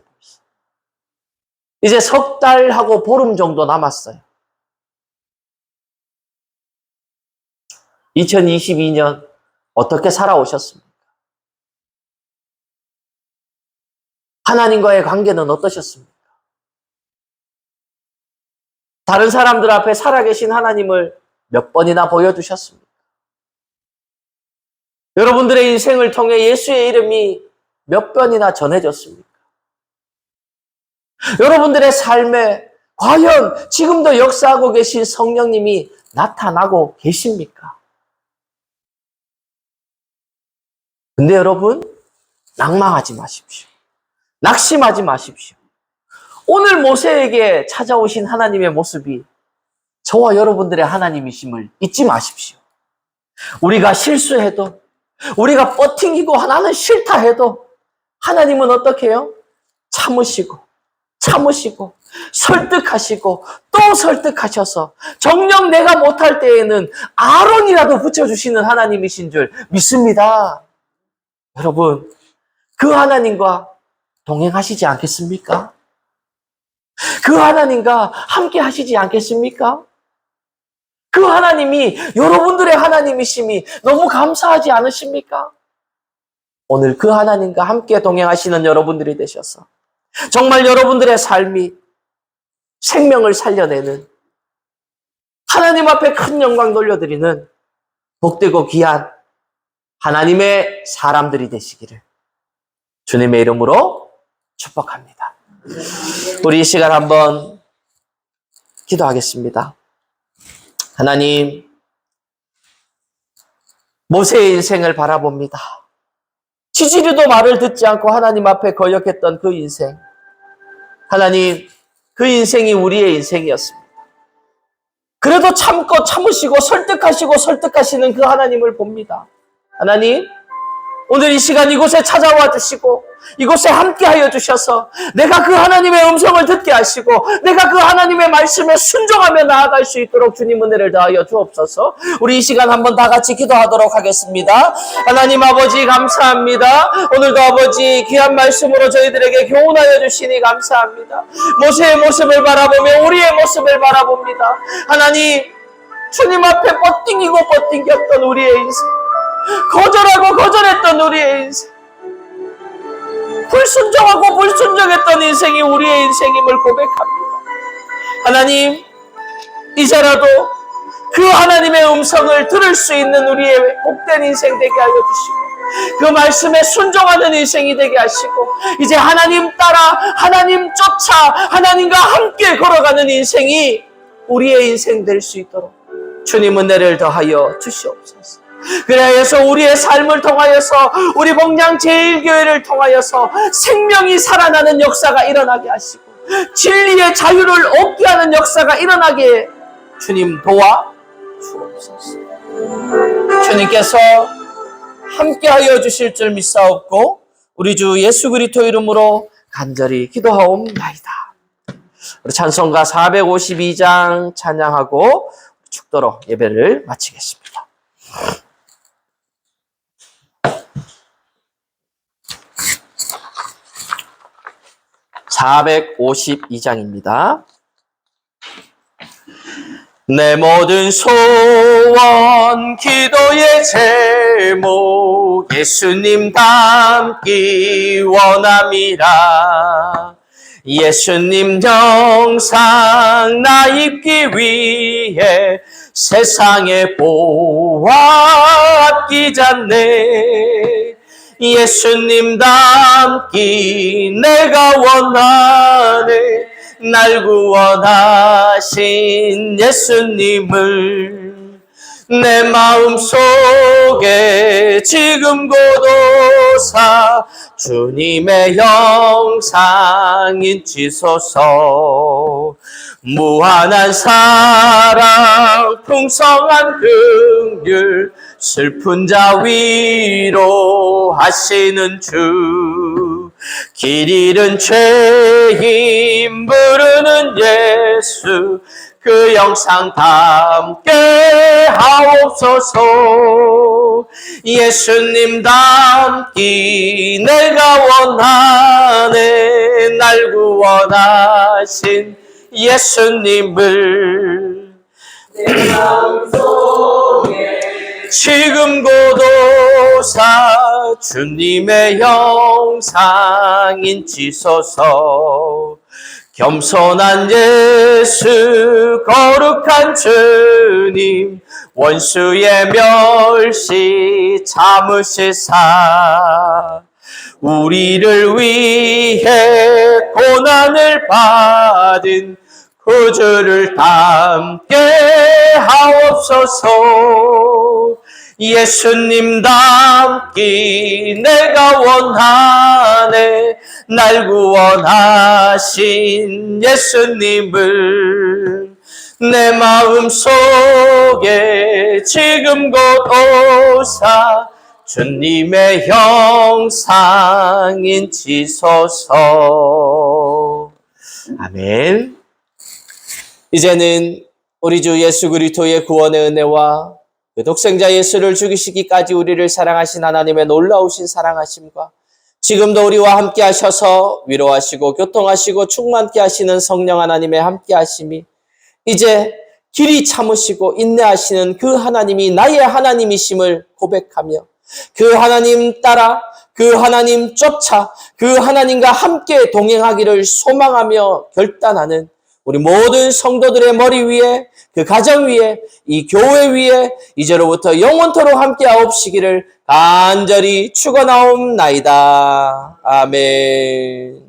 S1: 이제 석 달하고 보름 정도 남았어요. 2022년 어떻게 살아오셨습니까? 하나님과의 관계는 어떠셨습니까? 다른 사람들 앞에 살아계신 하나님을 몇 번이나 보여주셨습니까? 여러분들의 인생을 통해 예수의 이름이 몇 번이나 전해졌습니까? 여러분들의 삶에 과연 지금도 역사하고 계신 성령님이 나타나고 계십니까? 근데 여러분, 낭망하지 마십시오. 낙심하지 마십시오. 오늘 모세에게 찾아오신 하나님의 모습이 저와 여러분들의 하나님이심을 잊지 마십시오. 우리가 실수해도, 우리가 버팅기고 나는 싫다 해도 하나님은 어떻게 해요? 참으시고 설득하시고 또 설득하셔서 정녕 내가 못할 때에는 아론이라도 붙여주시는 하나님이신 줄 믿습니다. 여러분, 그 하나님과 동행하시지 않겠습니까? 그 하나님과 함께 하시지 않겠습니까? 그 하나님이 여러분들의 하나님이심이 너무 감사하지 않으십니까? 오늘 그 하나님과 함께 동행하시는 여러분들이 되셔서 정말 여러분들의 삶이 생명을 살려내는, 하나님 앞에 큰 영광 돌려드리는 복되고 귀한 하나님의 사람들이 되시기를 주님의 이름으로 축복합니다. 우리 이 시간 한번 기도하겠습니다. 하나님, 모세의 인생을 바라봅니다. 지지리도 말을 듣지 않고 하나님 앞에 거역했던 그 인생. 하나님, 그 인생이 우리의 인생이었습니다. 그래도 참고 참으시고 설득하시는 그 하나님을 봅니다. 하나님, 오늘 이 시간 이곳에 찾아와 주시고 이곳에 함께하여 주셔서 내가 그 하나님의 음성을 듣게 하시고 내가 그 하나님의 말씀에 순종하며 나아갈 수 있도록 주님 은혜를 더하여 주옵소서. 우리 이 시간 한번 다 같이 기도하도록 하겠습니다. 하나님 아버지 감사합니다. 오늘도 아버지 귀한 말씀으로 저희들에게 교훈하여 주시니 감사합니다. 모세의 모습을 바라보며 우리의 모습을 바라봅니다. 하나님, 주님 앞에 뻗팅겼던 우리의 인생, 거절했던 우리의 인생, 불순종했던 인생이 우리의 인생임을 고백합니다. 하나님, 이제라도 그 하나님의 음성을 들을 수 있는 우리의 복된 인생 되게 하여 주시고 그 말씀에 순종하는 인생이 되게 하시고 이제 하나님 따라 하나님 쫓아 하나님과 함께 걸어가는 인생이 우리의 인생 될 수 있도록 주님 은혜를 더하여 주시옵소서. 그래서 우리의 삶을 통하여서 우리 복양 제1교회를 통하여서 생명이 살아나는 역사가 일어나게 하시고 진리의 자유를 얻게 하는 역사가 일어나게 주님 도와 주옵소서. 주님께서 함께하여 주실 줄 믿사옵고 우리 주 예수 그리스도 이름으로 간절히 기도하옵나이다. 우리 찬송가 452장 찬양하고 축도로 예배를 마치겠습니다. 452장입니다. 내 모든 소원 기도의 제목 예수님 닮기 원함이라. 예수님 영상 나 입기 위해 세상에 보아 아끼잖네. 예수님 닮기 내가 원하네. 날 구원하신 예수님을 내 마음속에 지금 고도사 주님의 형상 인치소서. 무한한 사랑 풍성한 긍휼 슬픈 자 위로하시는 주. 길 잃은 죄인 부르는 예수 그 영상 담게 하옵소서. 예수님 닮기 내가 원하네. 날 구원하신 예수님을 내 마음속에 지금 고도사 주님의 형상 인치소서. 겸손한 예수 거룩한 주님 원수의 멸시 참으시사 우리를 위해 고난을 받은 구주를 닮게 하옵소서. 예수님 닮기 내가 원하네. 날 구원하신 예수님을 내 마음속에 지금 고도사 주님의 형상 인치소서. 아멘. 이제는 우리 주 예수 그리스도의 구원의 은혜와 그 독생자 예수를 죽이시기까지 우리를 사랑하신 하나님의 놀라우신 사랑하심과 지금도 우리와 함께 하셔서 위로하시고 교통하시고 충만케 하시는 성령 하나님의 함께 하심이 이제 길이 참으시고 인내하시는 그 하나님이 나의 하나님이심을 고백하며 그 하나님 따라 그 하나님 쫓아 그 하나님과 함께 동행하기를 소망하며 결단하는 우리 모든 성도들의 머리 위에 그 가정 위에 이 교회 위에 이제로부터 영원토록 함께 하옵시기를 간절히 축원하옵나이다. 아멘.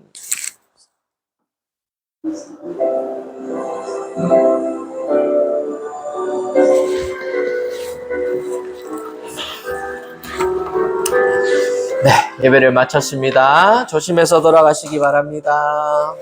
S1: 네, 예배를 마쳤습니다. 조심해서 돌아가시기 바랍니다.